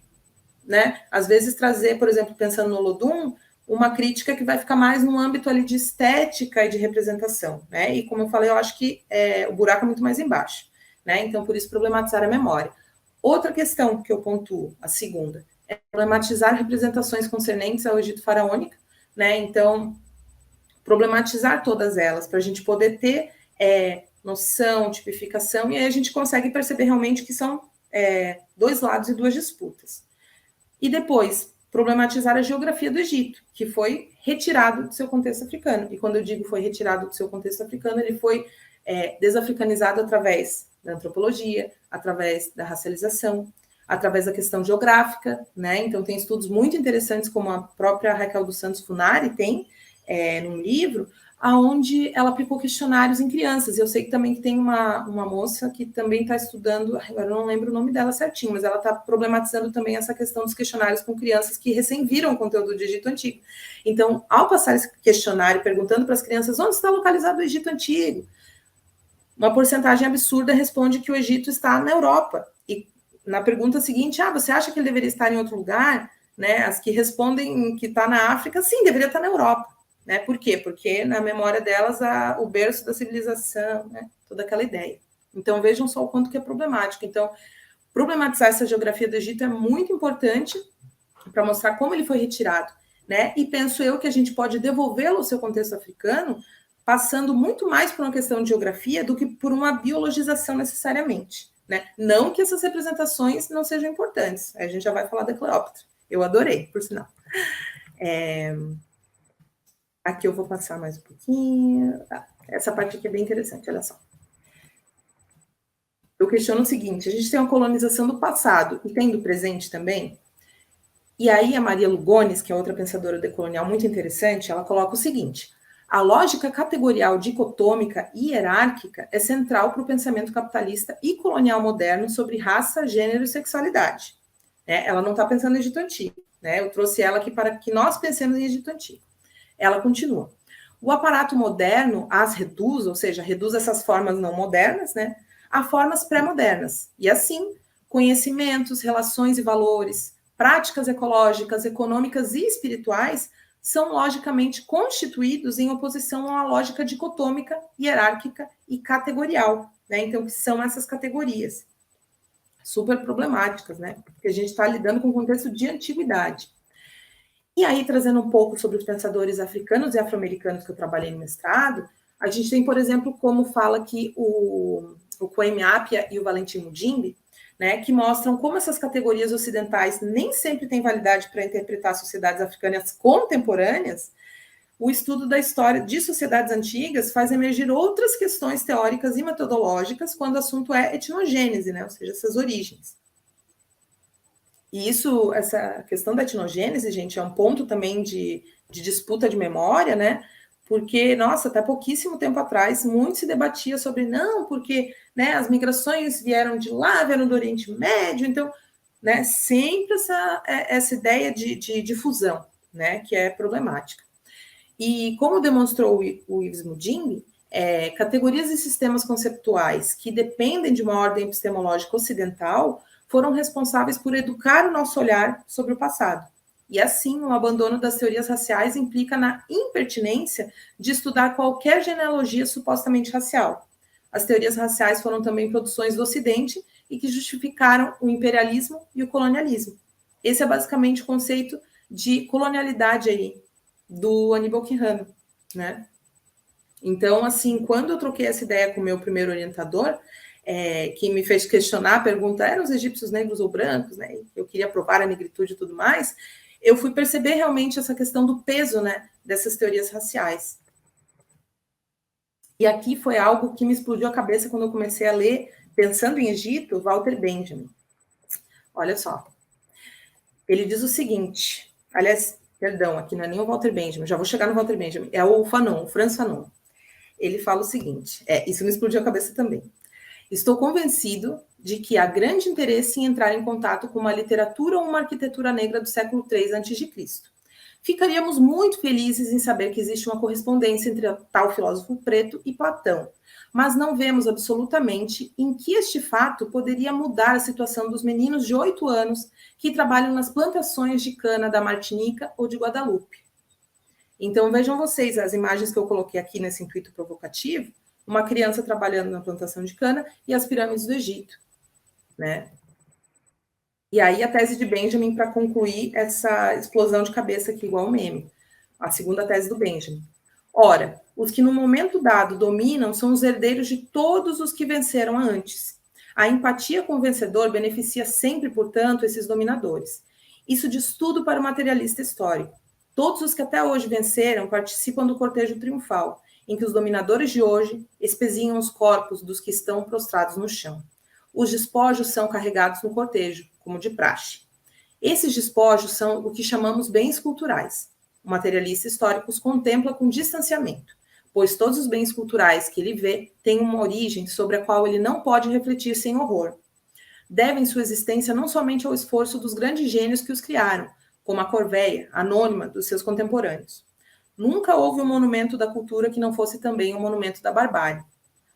né, às vezes trazer, por exemplo, pensando no Olodum, uma crítica que vai ficar mais no âmbito ali de estética e de representação, né? E como eu falei, eu acho que o buraco é muito mais embaixo, né? Então, por isso, problematizar a memória. Outra questão que eu pontuo, a segunda, é problematizar representações concernentes ao Egito faraônico, né? Então, problematizar todas elas, para a gente poder ter noção, tipificação, e aí a gente consegue perceber realmente que são dois lados e duas disputas. E depois, problematizar a geografia do Egito, que foi retirado do seu contexto africano. E quando eu digo foi retirado do seu contexto africano, ele foi desafricanizado através da antropologia, através da racialização, através da questão geográfica, né? Então, tem estudos muito interessantes, como a própria Raquel dos Santos Funari tem num livro, aonde ela aplicou questionários em crianças. Eu sei que também tem uma moça que também está estudando, agora eu não lembro o nome dela certinho, mas ela está problematizando também essa questão dos questionários com crianças que recém viram o conteúdo do Egito Antigo. Então, ao passar esse questionário perguntando para as crianças onde está localizado o Egito Antigo, uma porcentagem absurda responde que o Egito está na Europa. E na pergunta seguinte, você acha que ele deveria estar em outro lugar? Né? As que respondem que está na África, sim, deveria estar na Europa. Né? Por quê? Porque na memória delas o berço da civilização, né? Toda aquela ideia. Então vejam só o quanto que é problemático. Então, problematizar essa geografia do Egito é muito importante para mostrar como ele foi retirado. Né? E penso eu que a gente pode devolvê-lo ao seu contexto africano, passando muito mais por uma questão de geografia do que por uma biologização necessariamente. Né? Não que essas representações não sejam importantes. A gente já vai falar da Cleópatra. Eu adorei, por sinal. Aqui eu vou passar mais um pouquinho. Essa parte aqui é bem interessante, olha só. Eu questiono o seguinte, a gente tem uma colonização do passado e tem do presente também. E aí a Maria Lugones, que é outra pensadora decolonial muito interessante, ela coloca o seguinte: a lógica categorial dicotômica e hierárquica é central para o pensamento capitalista e colonial moderno sobre raça, gênero e sexualidade. Né? Ela não está pensando em Egito Antigo. Né? Eu trouxe ela aqui para que nós pensemos em Egito Antigo. Ela continua. O aparato moderno as reduz, ou seja, reduz essas formas não modernas, né, a formas pré-modernas. E assim, conhecimentos, relações e valores, práticas ecológicas, econômicas e espirituais são logicamente constituídos em oposição a uma lógica dicotômica, hierárquica e categorial. Né? Então, que são essas categorias? Super problemáticas, né? Porque a gente está lidando com um contexto de antiguidade. E aí, trazendo um pouco sobre os pensadores africanos e afro-americanos que eu trabalhei no mestrado, a gente tem, por exemplo, como fala aqui o Kwame Appiah e o Valentim Mudimbe, né, que mostram como essas categorias ocidentais nem sempre têm validade para interpretar sociedades africanas contemporâneas. O estudo da história de sociedades antigas faz emergir outras questões teóricas e metodológicas quando o assunto é etnogênese, né, ou seja, essas origens. E isso, essa questão da etnogênese, gente, é um ponto também de disputa de memória, né? Porque, nossa, até pouquíssimo tempo atrás, muito se debatia sobre, não, porque né, as migrações vieram de lá, vieram do Oriente Médio, então, né, sempre essa ideia de fusão, né, que é problemática. E como demonstrou o Yves Mudimbe, categorias e sistemas conceptuais que dependem de uma ordem epistemológica ocidental foram responsáveis por educar o nosso olhar sobre o passado. E assim, o abandono das teorias raciais implica na impertinência de estudar qualquer genealogia supostamente racial. As teorias raciais foram também produções do Ocidente e que justificaram o imperialismo e o colonialismo. Esse é basicamente o conceito de colonialidade aí do Aníbal Quijano, né? Então, assim, quando eu troquei essa ideia com o meu primeiro orientador, que me fez questionar, a pergunta, eram os egípcios negros ou brancos, né? Eu queria provar a negritude e tudo mais, eu fui perceber realmente essa questão do peso, né, dessas teorias raciais. E aqui foi algo que me explodiu a cabeça quando eu comecei a ler, pensando em Egito, Walter Benjamin. Olha só. Ele diz o seguinte, aliás, perdão, aqui não é nem o Walter Benjamin, já vou chegar no Walter Benjamin, é o Fanon, o Frantz Fanon. Ele fala o seguinte, isso me explodiu a cabeça também. Estou convencido de que há grande interesse em entrar em contato com uma literatura ou uma arquitetura negra do século III a.C. Ficaríamos muito felizes em saber que existe uma correspondência entre tal filósofo preto e Platão, mas não vemos absolutamente em que este fato poderia mudar a situação dos meninos de 8 anos que trabalham nas plantações de cana da Martinica ou de Guadalupe. Então, vejam vocês as imagens que eu coloquei aqui nesse intuito provocativo, uma criança trabalhando na plantação de cana e as pirâmides do Egito, né? E aí a tese de Benjamin para concluir essa explosão de cabeça aqui igual o meme, a segunda tese do Benjamin. Ora, os que no momento dado dominam são os herdeiros de todos os que venceram antes. A empatia com o vencedor beneficia sempre, portanto, esses dominadores. Isso diz tudo para o materialista histórico. Todos os que até hoje venceram participam do cortejo triunfal, em que os dominadores de hoje espezinham os corpos dos que estão prostrados no chão. Os despojos são carregados no cortejo, como de praxe. Esses despojos são o que chamamos bens culturais. O materialista histórico os contempla com distanciamento, pois todos os bens culturais que ele vê têm uma origem sobre a qual ele não pode refletir sem horror. Devem sua existência não somente ao esforço dos grandes gênios que os criaram, como a Corveia, anônima dos seus contemporâneos. Nunca houve um monumento da cultura que não fosse também um monumento da barbárie.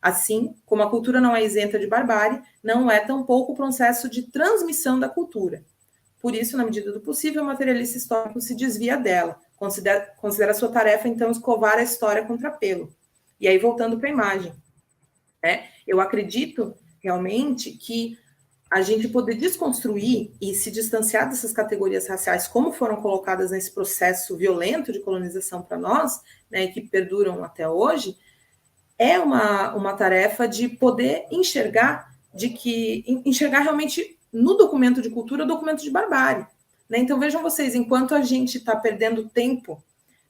Assim, como a cultura não é isenta de barbárie, não é tampouco o processo de transmissão da cultura. Por isso, na medida do possível, o materialista histórico se desvia dela, considera sua tarefa, então, escovar a história contra pelo. E aí, voltando para a imagem, eu acredito realmente que a gente poder desconstruir e se distanciar dessas categorias raciais, como foram colocadas nesse processo violento de colonização para nós, né, que perduram até hoje, é uma tarefa de poder enxergar realmente no documento de cultura o documento de barbárie. Né? Então, vejam vocês, enquanto a gente está perdendo tempo,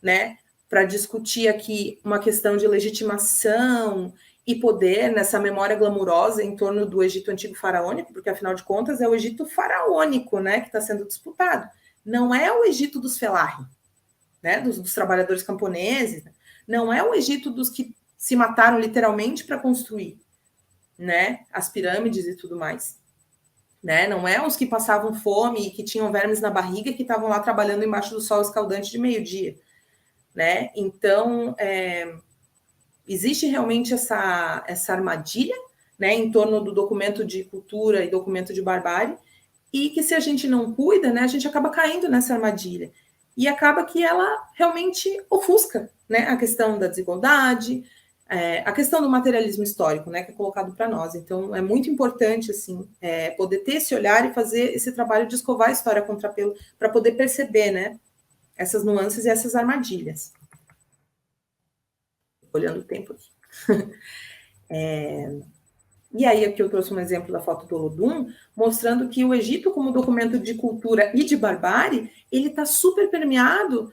né, para discutir aqui uma questão de legitimação e poder nessa memória glamurosa em torno do Egito Antigo Faraônico, porque, afinal de contas, é o Egito faraônico, né, que está sendo disputado. Não é o Egito dos Felarri, né, dos trabalhadores camponeses, não é o Egito dos que se mataram literalmente para construir, né, as pirâmides e tudo mais. Né? Não é os que passavam fome e que tinham vermes na barriga que estavam lá trabalhando embaixo do sol escaldante de meio-dia. Né? Então, existe realmente essa armadilha, né, em torno do documento de cultura e documento de barbárie, e que se a gente não cuida, né, a gente acaba caindo nessa armadilha. E acaba que ela realmente ofusca, né, a questão da desigualdade, a questão do materialismo histórico, né, que é colocado para nós. Então, é muito importante, assim, poder ter esse olhar e fazer esse trabalho de escovar a história contra pelo, para poder perceber, né, essas nuances e essas armadilhas. Olhando o tempo aqui. E aí, aqui eu trouxe um exemplo da foto do Olodum, mostrando que o Egito, como documento de cultura e de barbárie, ele está super permeado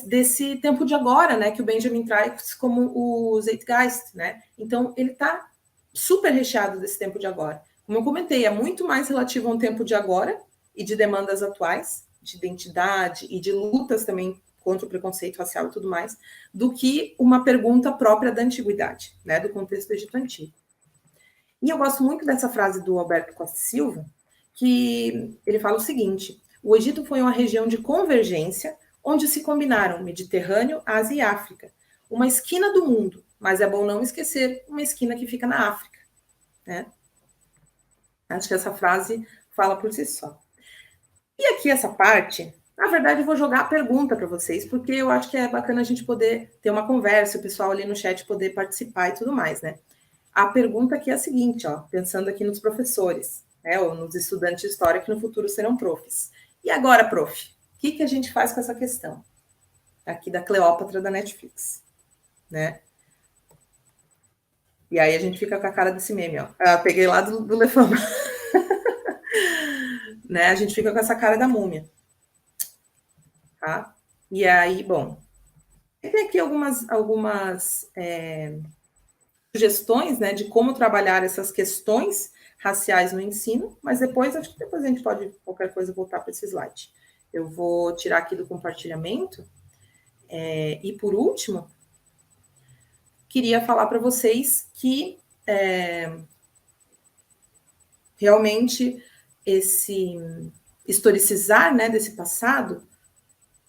desse tempo de agora, né, que o Benjamin traz como o Zeitgeist, né? Então, ele está super recheado desse tempo de agora. Como eu comentei, é muito mais relativo a um tempo de agora e de demandas atuais, de identidade e de lutas também contra o preconceito racial e tudo mais, do que uma pergunta própria da antiguidade, né, do contexto do Egito Antigo. E eu gosto muito dessa frase do Alberto Costa Silva, que ele fala o seguinte: o Egito foi uma região de convergência onde se combinaram Mediterrâneo, Ásia e África, uma esquina do mundo, mas é bom não esquecer uma esquina que fica na África, né? Acho que essa frase fala por si só. E aqui essa parte, na verdade, eu vou jogar a pergunta para vocês, porque eu acho que é bacana a gente poder ter uma conversa, o pessoal ali no chat poder participar e tudo mais, né? A pergunta aqui é a seguinte, ó, pensando aqui nos professores, né, ou nos estudantes de história que no futuro serão profs. E agora, prof, o que a gente faz com essa questão? Aqui da Cleópatra da Netflix, né? E aí a gente fica com a cara desse meme, ó. Ah, peguei lá do Lefama. Né? A gente fica com essa cara da múmia. Tá? E aí, bom, tem aqui algumas sugestões, né, de como trabalhar essas questões raciais no ensino, mas acho que depois a gente pode, qualquer coisa, voltar para esse slide. Eu vou tirar aqui do compartilhamento. E, por último, queria falar para vocês que realmente esse historicizar, né, desse passado,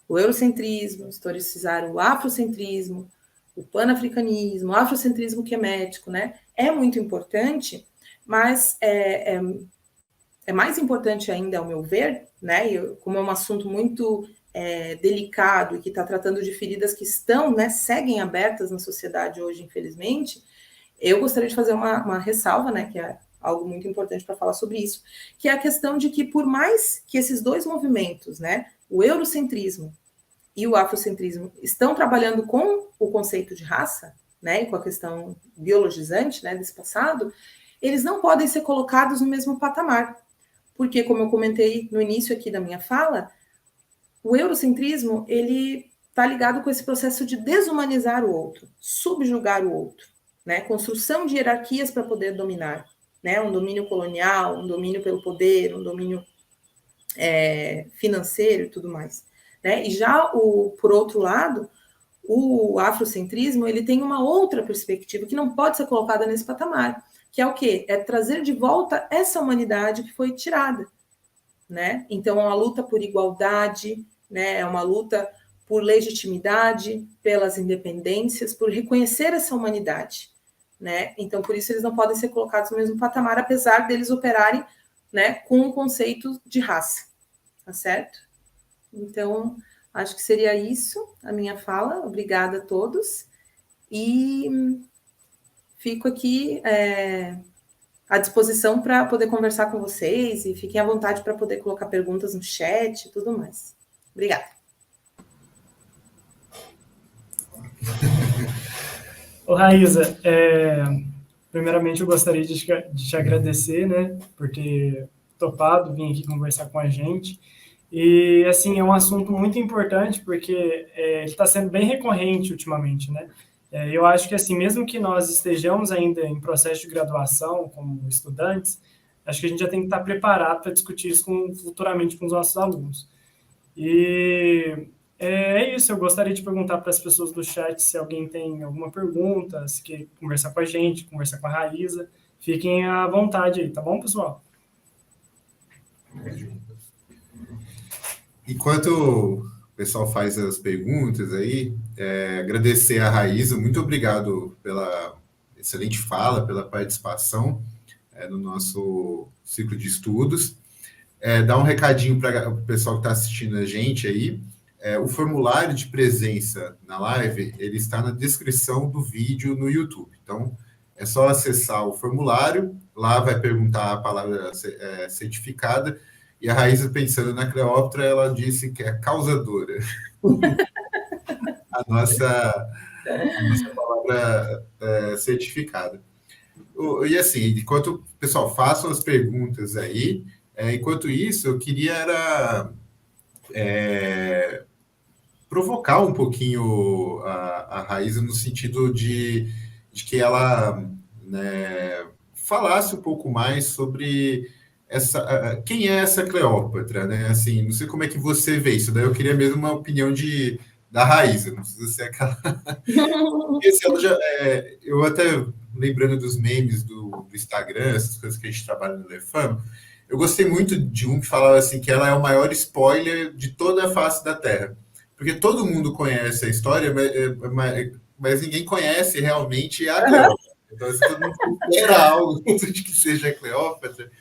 o eurocentrismo, historicizar o afrocentrismo, o panafricanismo, o afrocentrismo quemético, né, é muito importante, mas é mais importante ainda, ao meu ver, né, como é um assunto muito delicado e que está tratando de feridas que estão, né, seguem abertas na sociedade hoje, infelizmente, eu gostaria de fazer uma ressalva, né, que é algo muito importante para falar sobre isso, que é a questão de que, por mais que esses dois movimentos, né, o eurocentrismo e o afrocentrismo, estão trabalhando com o conceito de raça, né, e com a questão biologizante, né, desse passado, eles não podem ser colocados no mesmo patamar, porque, como eu comentei no início aqui da minha fala, o eurocentrismo, ele está ligado com esse processo de desumanizar o outro, subjugar o outro, né, construção de hierarquias para poder dominar, né, um domínio colonial, um domínio pelo poder, um domínio financeiro e tudo mais, né? E já por outro lado, o afrocentrismo, ele tem uma outra perspectiva que não pode ser colocada nesse patamar, que é o quê? É trazer de volta essa humanidade que foi tirada, né? Então, é uma luta por igualdade, né? É uma luta por legitimidade, pelas independências, por reconhecer essa humanidade, né? Então, por isso eles não podem ser colocados no mesmo patamar, apesar deles operarem, né, com o conceito de raça, tá certo? Então, acho que seria isso a minha fala. Obrigada a todos. E fico aqui à disposição para poder conversar com vocês e fiquem à vontade para poder colocar perguntas no chat e tudo mais. Obrigada. Ô, Raíza, primeiramente eu gostaria de te agradecer, né, por ter topado vir aqui conversar com a gente. E, assim, é um assunto muito importante porque ele está sendo bem recorrente ultimamente, né? Eu acho que, assim, mesmo que nós estejamos ainda em processo de graduação como estudantes, acho que a gente já tem que estar preparado para discutir isso futuramente com os nossos alunos. E é isso, eu gostaria de perguntar para as pessoas do chat se alguém tem alguma pergunta, se quer conversar com a gente, conversar com a Raíza. Fiquem à vontade aí, tá bom, pessoal? Enquanto o pessoal faz as perguntas aí, agradecer a Raíza, muito obrigado pela excelente fala, pela participação no nosso ciclo de estudos. Dar um recadinho para o pessoal que está assistindo a gente aí. O formulário de presença na live, ele está na descrição do vídeo no YouTube. Então, é só acessar o formulário, lá vai perguntar a palavra certificada, e a Raíza, pensando na Cleópatra, ela disse que é causadora. a nossa palavra certificada. E assim, enquanto o pessoal faça as perguntas aí, enquanto isso, eu queria provocar um pouquinho a Raíza no sentido de que ela, né, falasse um pouco mais sobre quem é essa Cleópatra, né? Assim, não sei como é que você vê isso, daí eu queria mesmo uma opinião da Raíza, não precisa ser aquela... eu até, lembrando dos memes do Instagram, essas coisas que a gente trabalha no Lefam, eu gostei muito de um que falava assim, que ela é o maior spoiler de toda a face da Terra. Porque todo mundo conhece a história, mas ninguém conhece realmente a Cleópatra. Então, se todo mundo espera algo de que seja a Cleópatra.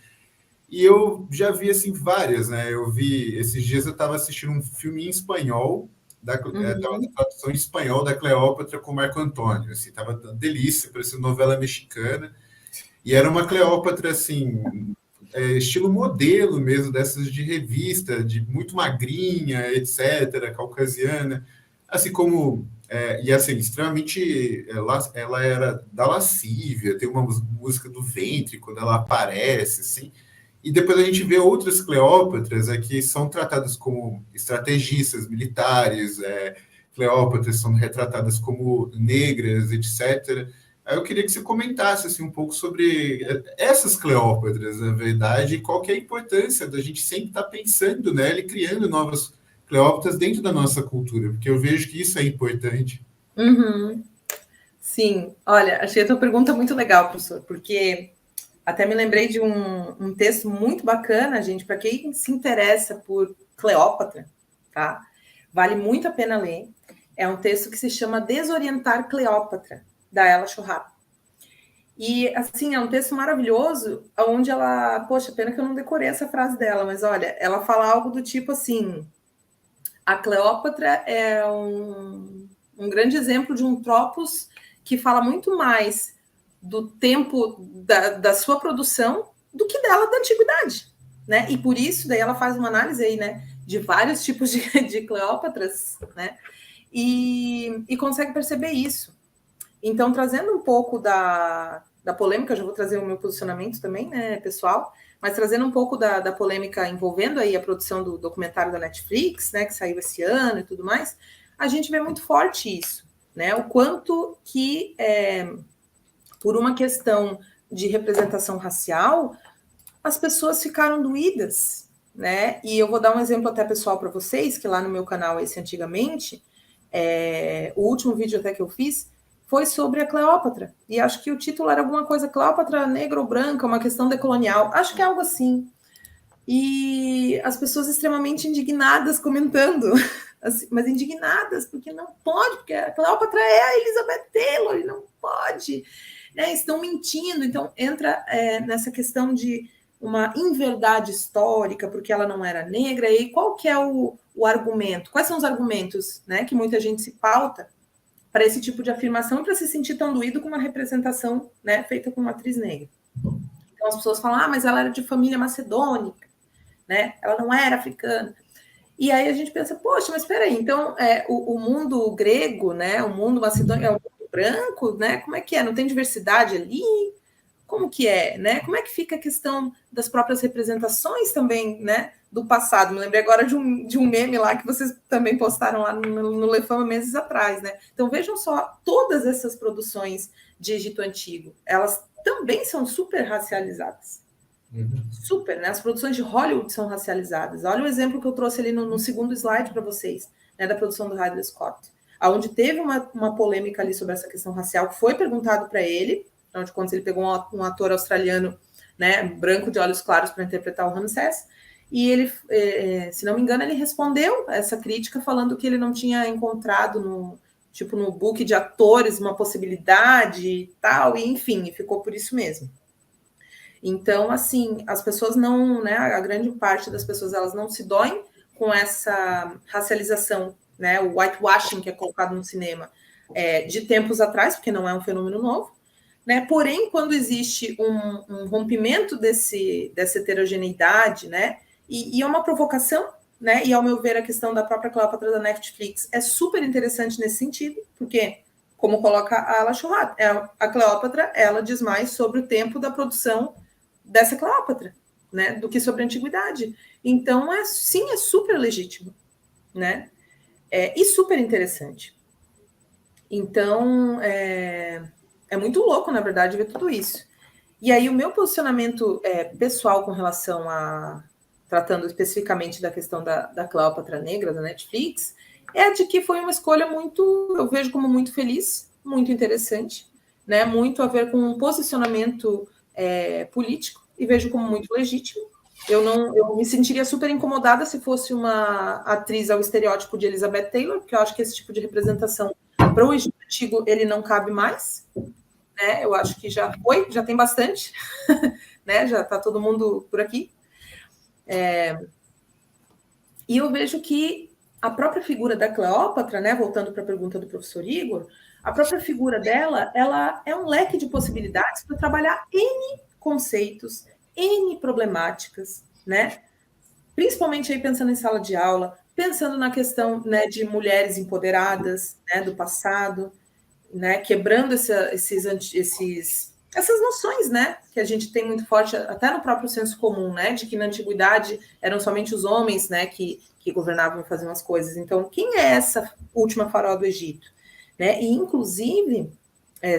E eu já vi, assim, várias, né? Eu vi, esses dias eu estava assistindo um filme em espanhol, tava na tradução em espanhol da Cleópatra com Marco Antônio, assim, tava delícia, parecia novela mexicana. E era uma Cleópatra, assim, estilo modelo mesmo, dessas de revista, de muito magrinha, etc., caucasiana, assim como, e assim, extremamente, ela era da lascívia, tem uma música do ventre, quando ela aparece, assim, e depois a gente vê outras Cleópatras que são tratadas como estrategistas militares, Cleópatras são retratadas como negras, etc., Aí eu queria que você comentasse assim, um pouco sobre essas Cleópatras, na verdade, e qual que é a importância da gente sempre estar pensando nela e criando novas Cleópatras dentro da nossa cultura, porque eu vejo que isso é importante. Sim, olha, achei a tua pergunta muito legal, professor, porque até me lembrei de um texto muito bacana, gente, para quem se interessa por Cleópatra, tá? Vale muito a pena ler. É um texto que se chama Desorientar Cleópatra, da Ella Schurratt. E, assim, é um texto maravilhoso, onde ela... Poxa, pena que eu não decorei essa frase dela, mas, olha, ela fala algo do tipo assim... A Cleópatra é um grande exemplo de um tropos que fala muito mais do tempo da sua produção do que dela da antiguidade, né? E por isso, daí ela faz uma análise aí, né? De vários tipos de Cleópatras, né? E consegue perceber isso. Então, trazendo um pouco da polêmica, já vou trazer o meu posicionamento também, né, pessoal, mas trazendo um pouco da polêmica envolvendo aí a produção do documentário da Netflix, né, que saiu esse ano e tudo mais, a gente vê muito forte isso, né, o quanto que, por uma questão de representação racial, as pessoas ficaram doídas, né, e eu vou dar um exemplo até pessoal para vocês, que lá no meu canal, esse antigamente, o último vídeo até que eu fiz, foi sobre a Cleópatra. E acho que o título era alguma coisa, Cleópatra negra ou branca, uma questão decolonial. Acho que é algo assim. E as pessoas extremamente indignadas comentando. Assim, mas indignadas, porque não pode, porque a Cleópatra é a Elizabeth Taylor, e não pode. Né? Estão mentindo. Então, entra nessa questão de uma inverdade histórica, porque ela não era negra. E qual que é o argumento? Quais são os argumentos, né, que muita gente se pauta para esse tipo de afirmação e para se sentir tão doído com uma representação, né, feita com uma atriz negra? Então as pessoas falam, mas ela era de família macedônica, né? Ela não era africana. E aí a gente pensa, poxa, mas espera aí, então o mundo grego, né, o mundo macedônico é um mundo branco, né? Como é que é? Não tem diversidade ali? Como que é, né? Como é que fica a questão das próprias representações também, né, do passado? Me lembrei agora de um meme lá que vocês também postaram lá no Lefama meses atrás, né? Então vejam só, todas essas produções de Egito Antigo, elas também são super racializadas. Super, né? As produções de Hollywood são racializadas. Olha o exemplo que eu trouxe ali no segundo slide para vocês, né, da produção do Ridley Scott, onde teve uma polêmica ali sobre essa questão racial, que foi perguntado para ele, afinal de contas ele pegou um ator australiano, né, branco de olhos claros para interpretar o Ramsés, e ele, se não me engano, ele respondeu essa crítica falando que ele não tinha encontrado no book de atores uma possibilidade e tal, e enfim, ficou por isso mesmo. Então, assim, as pessoas não, né, a grande parte das pessoas, elas não se doem com essa racialização, né, o whitewashing que é colocado no cinema de tempos atrás, porque não é um fenômeno novo, né, porém, quando existe um rompimento dessa heterogeneidade, né, e é uma provocação, né, e ao meu ver a questão da própria Cleópatra da Netflix é super interessante nesse sentido, porque, como coloca a Ella Schurratt, a Cleópatra, ela diz mais sobre o tempo da produção dessa Cleópatra, né, do que sobre a antiguidade. Então, sim, é super legítimo, né, e super interessante. Então, é muito louco, na verdade, ver tudo isso. E aí, o meu posicionamento pessoal com relação a... tratando especificamente da questão da Cleópatra Negra, da Netflix, é de que foi uma escolha muito... Eu vejo como muito feliz, muito interessante, né? Muito a ver com um posicionamento político, e vejo como muito legítimo. Eu me sentiria super incomodada se fosse uma atriz ao estereótipo de Elizabeth Taylor, porque eu acho que esse tipo de representação para o Egito Antigo ele não cabe mais, né? Eu acho que já tem bastante, né? Já está todo mundo por aqui. E eu vejo que a própria figura da Cleópatra, né? Voltando para a pergunta do professor Igor, a própria figura dela, ela é um leque de possibilidades para trabalhar N conceitos, N problemáticas, né? Principalmente aí pensando em sala de aula, pensando na questão, né, de mulheres empoderadas, né, do passado, né, quebrando essas noções, né, que a gente tem muito forte até no próprio senso comum, né, de que na antiguidade eram somente os homens, né, que governavam e faziam as coisas. Então, quem é essa última faraó do Egito? Né? E, inclusive,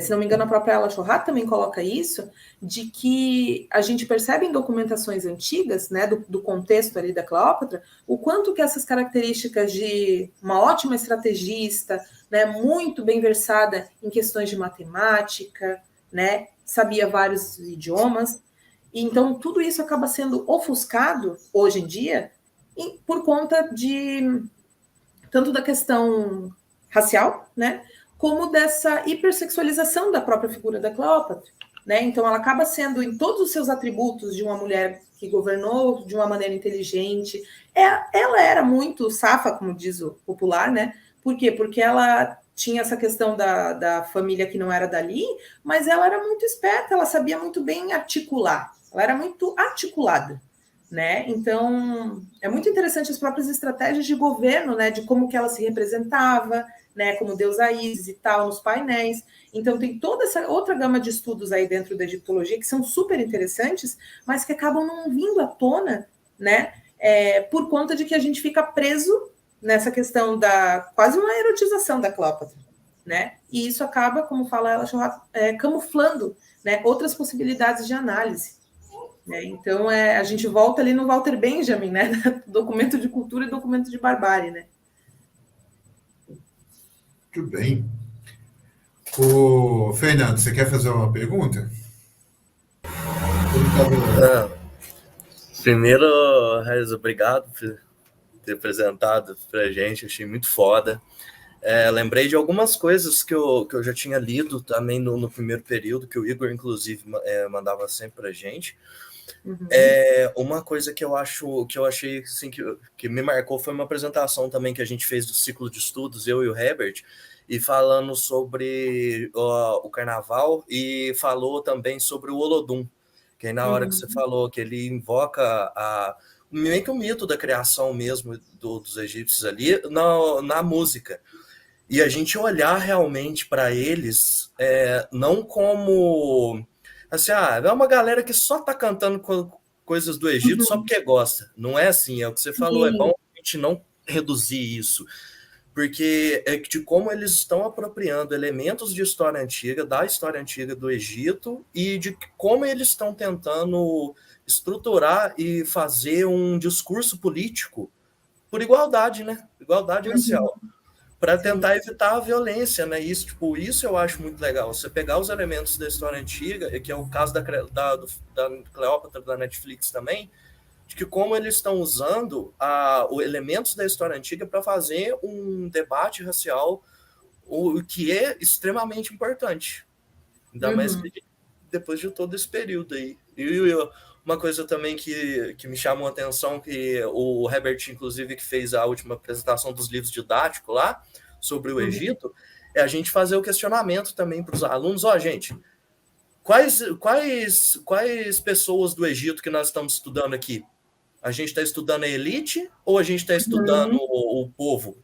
se não me engano, a própria Ella Shohat também coloca isso, de que a gente percebe em documentações antigas, né, do contexto ali da Cleópatra, o quanto que essas características de uma ótima estrategista, né, muito bem versada em questões de matemática, né, sabia vários idiomas, e então tudo isso acaba sendo ofuscado hoje em dia por conta de tanto da questão racial, né, como dessa hipersexualização da própria figura da Cleópatra, né? Então ela acaba sendo em todos os seus atributos de uma mulher que governou de uma maneira inteligente. Ela era muito safa, como diz o popular, né? Por quê? Porque ela tinha essa questão da família que não era dali, mas ela era muito esperta, ela sabia muito bem articular, ela era muito articulada. Né? Então, é muito interessante as próprias estratégias de governo, né? De como que ela se representava, né? Como deusa Ísis e tal, nos painéis. Então, tem toda essa outra gama de estudos aí dentro da egiptologia que são super interessantes, mas que acabam não vindo à tona, né? Por conta de que a gente fica preso nessa questão da quase uma erotização da Cleópatra, né? E isso acaba, como fala ela, camuflando, né? Outras possibilidades de análise. Então, a gente volta ali no Walter Benjamin, né? Documento de cultura e documento de barbárie, né? Muito bem. O Fernando, você quer fazer uma pergunta? Primeiro, Raiz, obrigado por ter apresentado para a gente, achei muito foda. Lembrei de algumas coisas que eu já tinha lido também no primeiro período, que o Igor, inclusive, mandava sempre para a gente. Uhum. Uma coisa que eu achei assim, que me marcou foi uma apresentação também que a gente fez do ciclo de estudos, eu e o Herbert, e falando sobre o carnaval, e falou também sobre o Olodum, que aí na hora que você falou que ele invoca meio que o mito da criação mesmo dos egípcios ali na música. E a gente olhar realmente para eles não como... assim, é uma galera que só tá cantando coisas do Egito só porque gosta. Não é assim, é o que você falou. Sim. É bom a gente não reduzir isso, porque é de como eles estão apropriando elementos de história antiga, da história antiga do Egito, e de como eles estão tentando estruturar e fazer um discurso político por igualdade, né? Igualdade racial. Para tentar evitar a violência, né? Isso eu acho muito legal. Você pegar os elementos da história antiga, que é o caso da Cleópatra da Netflix também, de que como eles estão usando os elementos da história antiga para fazer um debate racial, o que é extremamente importante. Ainda mais depois de todo esse período aí. E uma coisa também que me chamou a atenção, que o Herbert, inclusive, que fez a última apresentação dos livros didáticos lá, sobre o Egito, é a gente fazer o questionamento também para os alunos. Gente, quais pessoas do Egito que nós estamos estudando aqui? A gente está estudando a elite ou a gente está estudando o povo?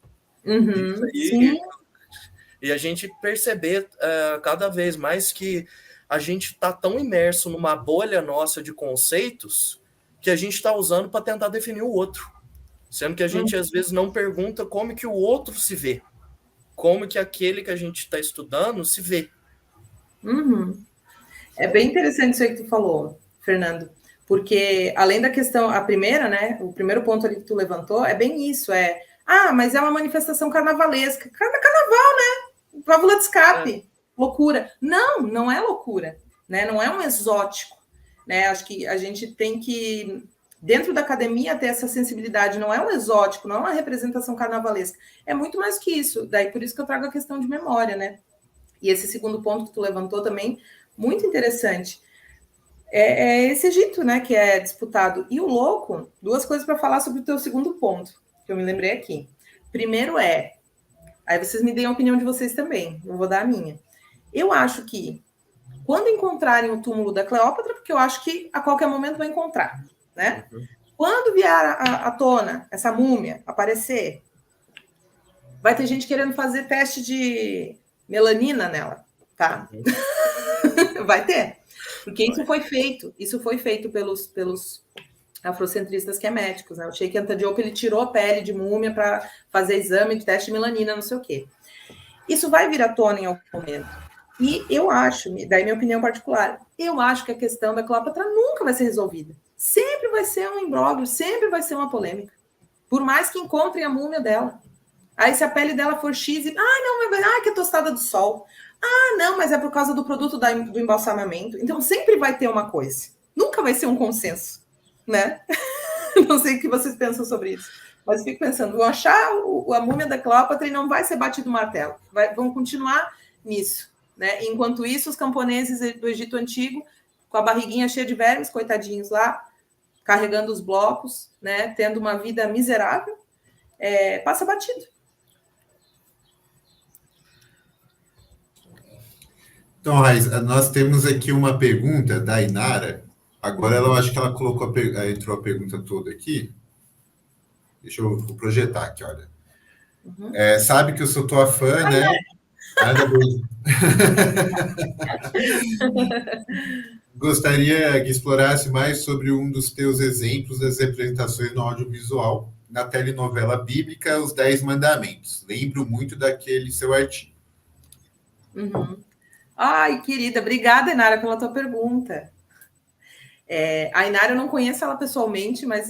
E a gente perceber cada vez mais que a gente está tão imerso numa bolha nossa de conceitos que a gente está usando para tentar definir o outro. Sendo que a gente, às vezes, não pergunta como que o outro se vê. Como que aquele que a gente está estudando se vê. É bem interessante isso aí que tu falou, Fernando. Porque, além da questão, a primeira, né? O primeiro ponto ali que tu levantou é bem isso. Mas é uma manifestação carnavalesca. Carnaval, né? Válvula de escape. Loucura. Não é loucura, né? Não é um exótico, né? Acho que a gente tem que dentro da academia ter essa sensibilidade não é um exótico, não é uma representação carnavalesca, é muito mais que isso. Daí por isso que eu trago a questão de memória, né? E esse segundo ponto que tu levantou também, muito interessante, é esse Egito, né, que é disputado. E o louco, duas coisas para falar sobre o teu segundo ponto, que eu me lembrei aqui. Primeiro aí vocês me deem a opinião de vocês também, eu vou dar a minha. Eu acho que quando encontrarem o túmulo da Cleópatra, porque eu acho que a qualquer momento vai encontrar, né? Quando vier à tona essa múmia aparecer, vai ter gente querendo fazer teste de melanina nela, tá? Vai ter. Porque isso foi feito pelos afrocentristas queméticos, né? O Sheikh Anta Diop, ele tirou a pele de múmia para fazer exame de teste de melanina, não sei o quê. Isso vai vir à tona em algum momento. E eu acho, daí minha opinião particular, eu acho que a questão da Cleópatra nunca vai ser resolvida. Sempre vai ser um imbróglio, sempre vai ser uma polêmica. Por mais que encontrem a múmia dela. Aí se a pele dela for X, que é tostada do sol. Não, mas é por causa do produto do embalsamamento. Então sempre vai ter uma coisa. Nunca vai ser um consenso, né? Não sei o que vocês pensam sobre isso. Mas fico pensando, vão achar a múmia da Cleópatra e não vai ser batido o martelo. Vão continuar nisso, né? Enquanto isso, os camponeses do Egito Antigo, com a barriguinha cheia de vermes, coitadinhos lá, carregando os blocos, né? Tendo uma vida miserável, passa batido. Então, Raiz, nós temos aqui uma pergunta da Inara. Agora eu acho que ela colocou entrou a pergunta toda aqui. Deixa eu projetar aqui, olha. Sabe que eu sou tua fã, né? Gostaria que explorasse mais sobre um dos teus exemplos das representações no audiovisual, na telenovela bíblica Os 10 Mandamentos. Lembro muito daquele seu artigo. Ai, querida, obrigada, Inara, pela tua pergunta. A Inara, eu não conheço ela pessoalmente, mas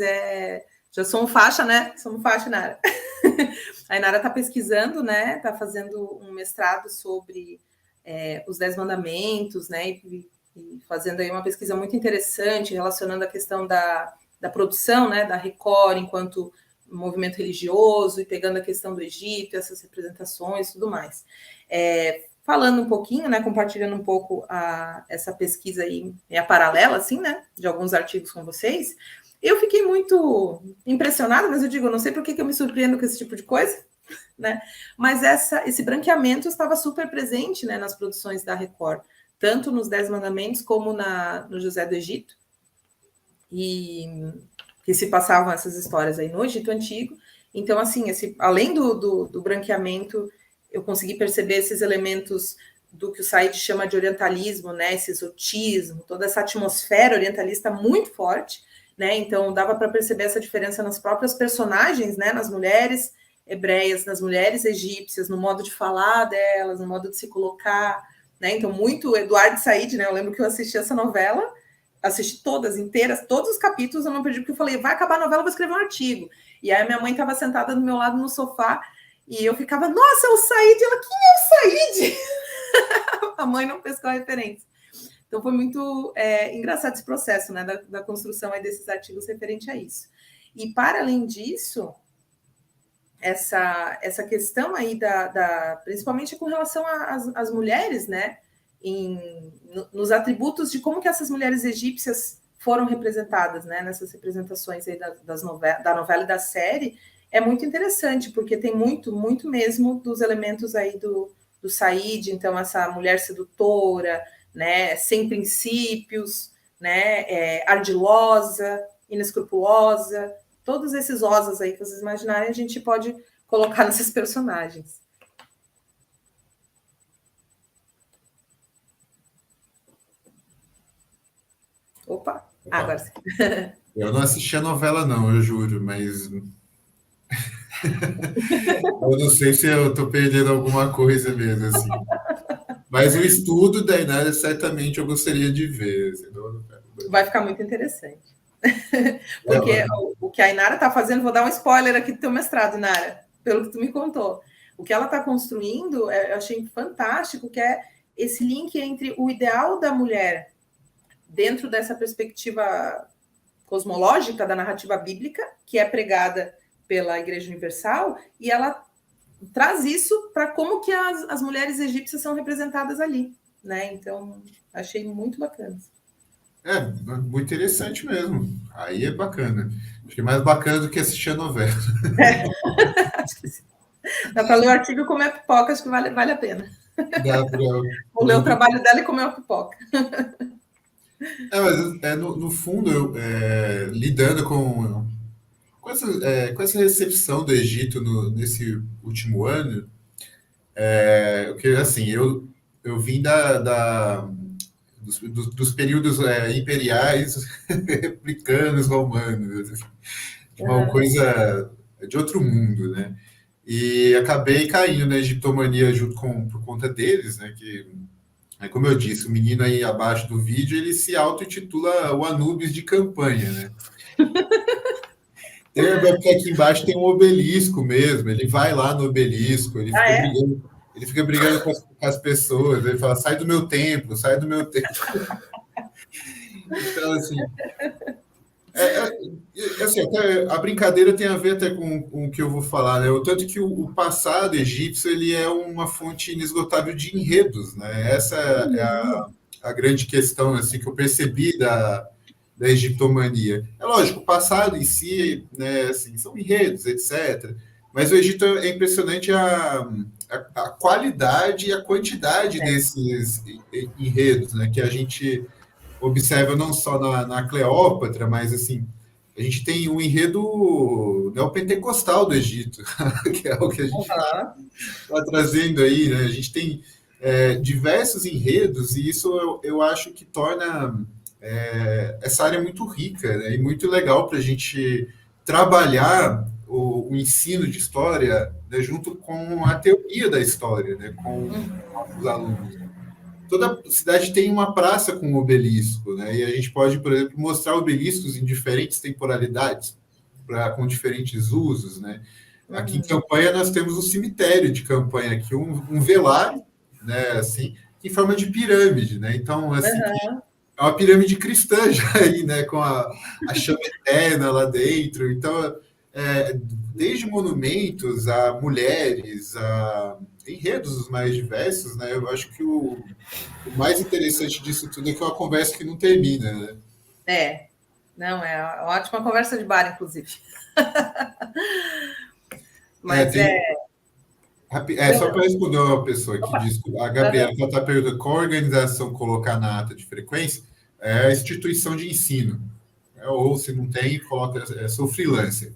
já somos faixa, né? Somos faixa, Inara. A Inara está pesquisando, né? Está fazendo um mestrado sobre os 10 mandamentos, né? E fazendo aí uma pesquisa muito interessante, relacionando a questão da produção, né? Da Record, enquanto movimento religioso, e pegando a questão do Egito, essas representações e tudo mais. Falando um pouquinho, né, compartilhando um pouco essa pesquisa aí, a paralela, assim, né, de alguns artigos com vocês, eu fiquei muito impressionada, mas eu não sei por que eu me surpreendo com esse tipo de coisa, né, mas esse branqueamento estava super presente, né, nas produções da Record, tanto nos 10 Mandamentos como no José do Egito, e que se passavam essas histórias aí no Egito Antigo. Então, assim, além do branqueamento, eu consegui perceber esses elementos do que o Said chama de orientalismo, né? Esse exotismo, toda essa atmosfera orientalista muito forte, né? Então, dava para perceber essa diferença nas próprias personagens, né? Nas mulheres hebreias, nas mulheres egípcias, no modo de falar delas, no modo de se colocar, né? Então, muito Eduardo Said, né? Eu lembro que eu assisti essa novela, assisti todas inteiras, todos os capítulos, eu não perdi, porque eu falei, vai acabar a novela, eu vou escrever um artigo. E aí a minha mãe estava sentada do meu lado no sofá, e eu ficava, nossa, é o Said! Ela, quem é o Said? A mãe não pescou a referência. Então, foi muito engraçado esse processo, né, da construção aí desses artigos referente a isso. E, para além disso, essa questão aí principalmente com relação às mulheres, né, nos atributos de como que essas mulheres egípcias foram representadas, né, nessas representações aí da novela e da série, é muito interessante, porque tem muito, muito mesmo dos elementos aí do Said, então essa mulher sedutora, né, sem princípios, né, ardilosa, inescrupulosa, todos esses osas aí que vocês imaginarem, a gente pode colocar nessas personagens. Opa. Agora sim. Eu não assisti a novela, não, eu juro, mas eu não sei se eu estou perdendo alguma coisa mesmo, assim. Mas o estudo da Inara, certamente eu gostaria de ver. Vai ficar muito interessante. Porque o que a Inara está fazendo, vou dar um spoiler aqui do teu mestrado, Inara, pelo que tu me contou. O que ela está construindo, eu achei fantástico, que é esse link entre o ideal da mulher dentro dessa perspectiva cosmológica da narrativa bíblica, que é pregada pela Igreja Universal, e ela traz isso para como que as mulheres egípcias são representadas ali, né? Então, achei muito bacana. Muito interessante mesmo. Aí é bacana. Acho que é mais bacana do que assistir a novela. Acho que sim. Dá para ler o artigo e comer pipoca, acho que vale a pena. Dá pra... Vou ler o trabalho dela e comer uma pipoca. Mas no fundo, lidando com essa recepção do Egito nesse último ano, assim, eu vim dos períodos imperiais republicanos, romanos, assim, uma coisa de outro mundo, né? E acabei caindo na egiptomania por conta deles, né? Que, como eu disse, o menino aí abaixo do vídeo, ele se auto-intitula o Anubis de campanha, né? Porque aqui embaixo tem um obelisco mesmo, ele vai lá no obelisco, ele fica brigando com as pessoas, ele fala, sai do meu templo, sai do meu templo. Então, assim, até a brincadeira tem a ver até com o que eu vou falar, né? O tanto que o passado egípcio ele é uma fonte inesgotável de enredos, né? Essa é a grande questão assim, que eu percebi da egiptomania. É lógico, o passado em si, né, assim, são enredos, etc. Mas o Egito é impressionante a qualidade e a quantidade desses enredos, né? Que a gente observa não só na Cleópatra, mas assim, a gente tem um enredo neopentecostal do Egito, que é o que a gente está trazendo aí, né? A gente tem diversos enredos, e isso eu acho que torna essa área muito rica, né? E muito legal para a gente trabalhar o ensino de história, né, junto com a teoria da história, né, com os alunos. Toda cidade tem uma praça com um obelisco, né? E a gente pode, por exemplo, mostrar obeliscos em diferentes temporalidades, com diferentes usos, né? Aqui em Campanha nós temos um cemitério de Campanha, aqui um velário, né? Assim, em forma de pirâmide, né? Então, assim, é uma pirâmide cristã já aí, né? Com a chama eterna lá dentro. Então, desde monumentos a mulheres, a enredos os mais diversos, né? Eu acho que o mais interessante disso tudo é que é uma conversa que não termina, né? Não, é uma ótima conversa de bar, inclusive. Mas só para responder uma pessoa que diz, a Gabriela está perguntando qual organização colocar na ata de frequência, é a instituição de ensino. Ou se não tem, coloca, sou freelancer.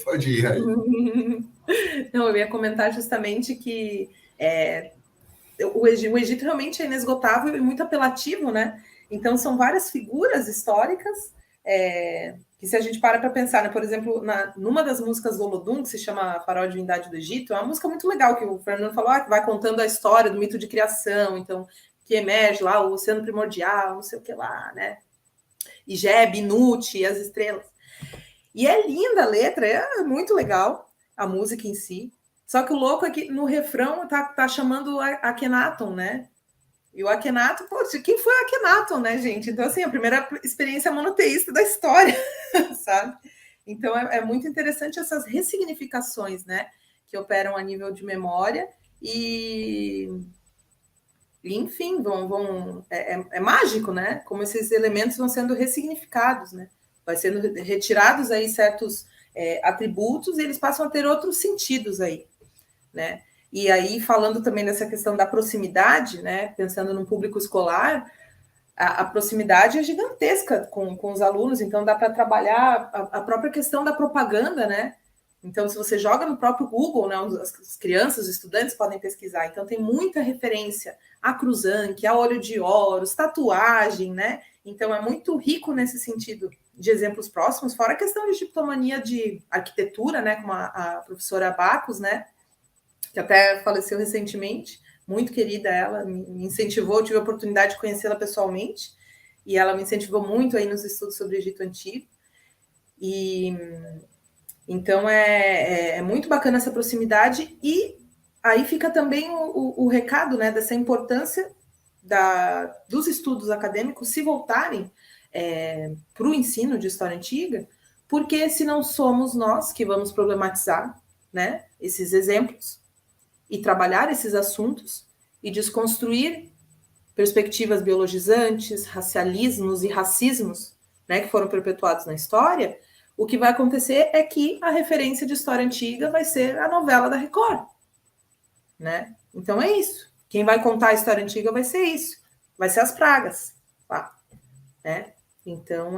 Pode ir aí. Não, eu ia comentar justamente que o Egito realmente é inesgotável e muito apelativo, né? Então, são várias figuras históricas que, se a gente para pensar, né? Por exemplo, numa das músicas do Olodum, que se chama Farol de Divindade do Egito, é uma música muito legal, que o Fernando falou, que vai contando a história do mito de criação, então, que emerge lá o oceano primordial, não sei o que lá, né? Igebe, Nut, as estrelas. E é linda a letra, é muito legal a música em si. Só que o louco é que no refrão tá chamando Akhenaton, né? E o Akhenaton, quem foi o Akhenaton, né, gente? Então, assim, a primeira experiência monoteísta da história, sabe? Então, é muito interessante essas ressignificações, né? Que operam a nível de memória e enfim, é mágico, né? Como esses elementos vão sendo ressignificados, né? Vai sendo retirados aí certos atributos e eles passam a ter outros sentidos aí, né? E aí, falando também dessa questão da proximidade, né? Pensando no público escolar, a proximidade é gigantesca com os alunos, então dá para trabalhar a própria questão da propaganda, né? Então, se você joga no próprio Google, né, as crianças, os estudantes podem pesquisar. Então, tem muita referência a Cruzanque, a Olho de Horus, tatuagem, né? Então, é muito rico nesse sentido de exemplos próximos, fora a questão de egiptomania de arquitetura, né, como a professora Bacos, né, que até faleceu recentemente, muito querida ela, me incentivou, eu tive a oportunidade de conhecê-la pessoalmente, e ela me incentivou muito aí nos estudos sobre o Egito Antigo. E então é muito bacana essa proximidade, e aí fica também o recado, né, dessa importância dos estudos acadêmicos se voltarem para o ensino de história antiga, porque se não somos nós que vamos problematizar, né, esses exemplos e trabalhar esses assuntos e desconstruir perspectivas biologizantes, racialismos e racismos, né, que foram perpetuados na história, o que vai acontecer é que a referência de história antiga vai ser a novela da Record, né? Então é isso. Quem vai contar a história antiga vai ser isso, vai ser as pragas, tá? Né? Então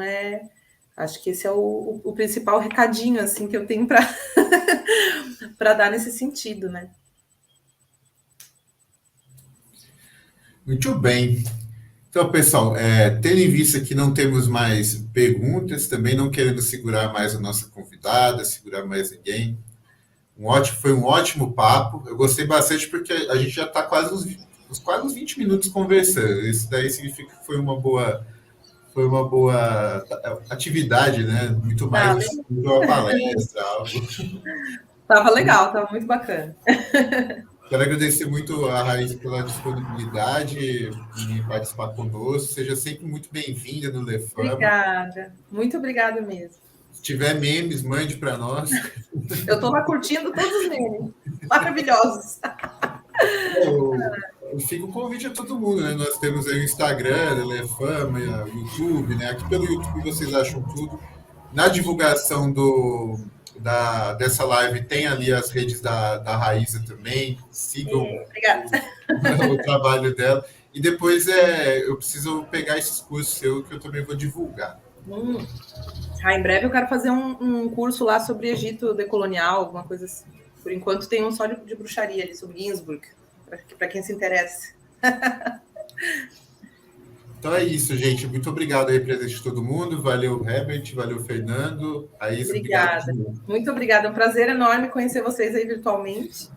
acho que esse é o principal recadinho assim que eu tenho para para dar nesse sentido, né? Muito bem. Então, pessoal, tendo em vista que não temos mais perguntas, também não querendo segurar mais a nossa convidada, segurar mais ninguém, foi um ótimo papo. Eu gostei bastante porque a gente já está quase uns 20 minutos conversando. Isso daí significa que foi uma boa atividade, né? Muito mais do que uma palestra, algo. Tava legal, tava muito bacana. Quero agradecer muito a Raíssa pela disponibilidade em participar conosco. Seja sempre muito bem-vinda no Lefama. Obrigada. Muito obrigada mesmo. Se tiver memes, mande para nós. Eu estou lá curtindo todos os memes. Maravilhosos. Fica o convite a todo mundo, né? Nós temos aí o Instagram, Lefama, o YouTube, né? Aqui pelo YouTube vocês acham tudo. Na divulgação dessa live tem ali as redes da Raíssa também. Sigam o trabalho dela. E depois eu preciso pegar esses cursos seus que eu também vou divulgar. Em breve eu quero fazer um curso lá sobre Egito decolonial, alguma coisa assim. Por enquanto tem um só de bruxaria ali, sobre Ginsburg, para quem se interessa. Então é isso, gente. Muito obrigado aí, presente de todo mundo. Valeu, Herbert. Valeu, Fernando. Obrigada. Muito obrigada. É um prazer enorme conhecer vocês aí virtualmente.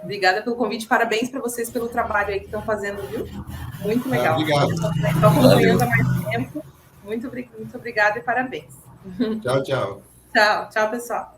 Obrigada pelo convite. Parabéns para vocês pelo trabalho aí que estão fazendo, viu? Muito legal. Obrigado. Estou acompanhando há mais tempo. Muito obrigada e parabéns. Tchau, tchau. Tchau, pessoal.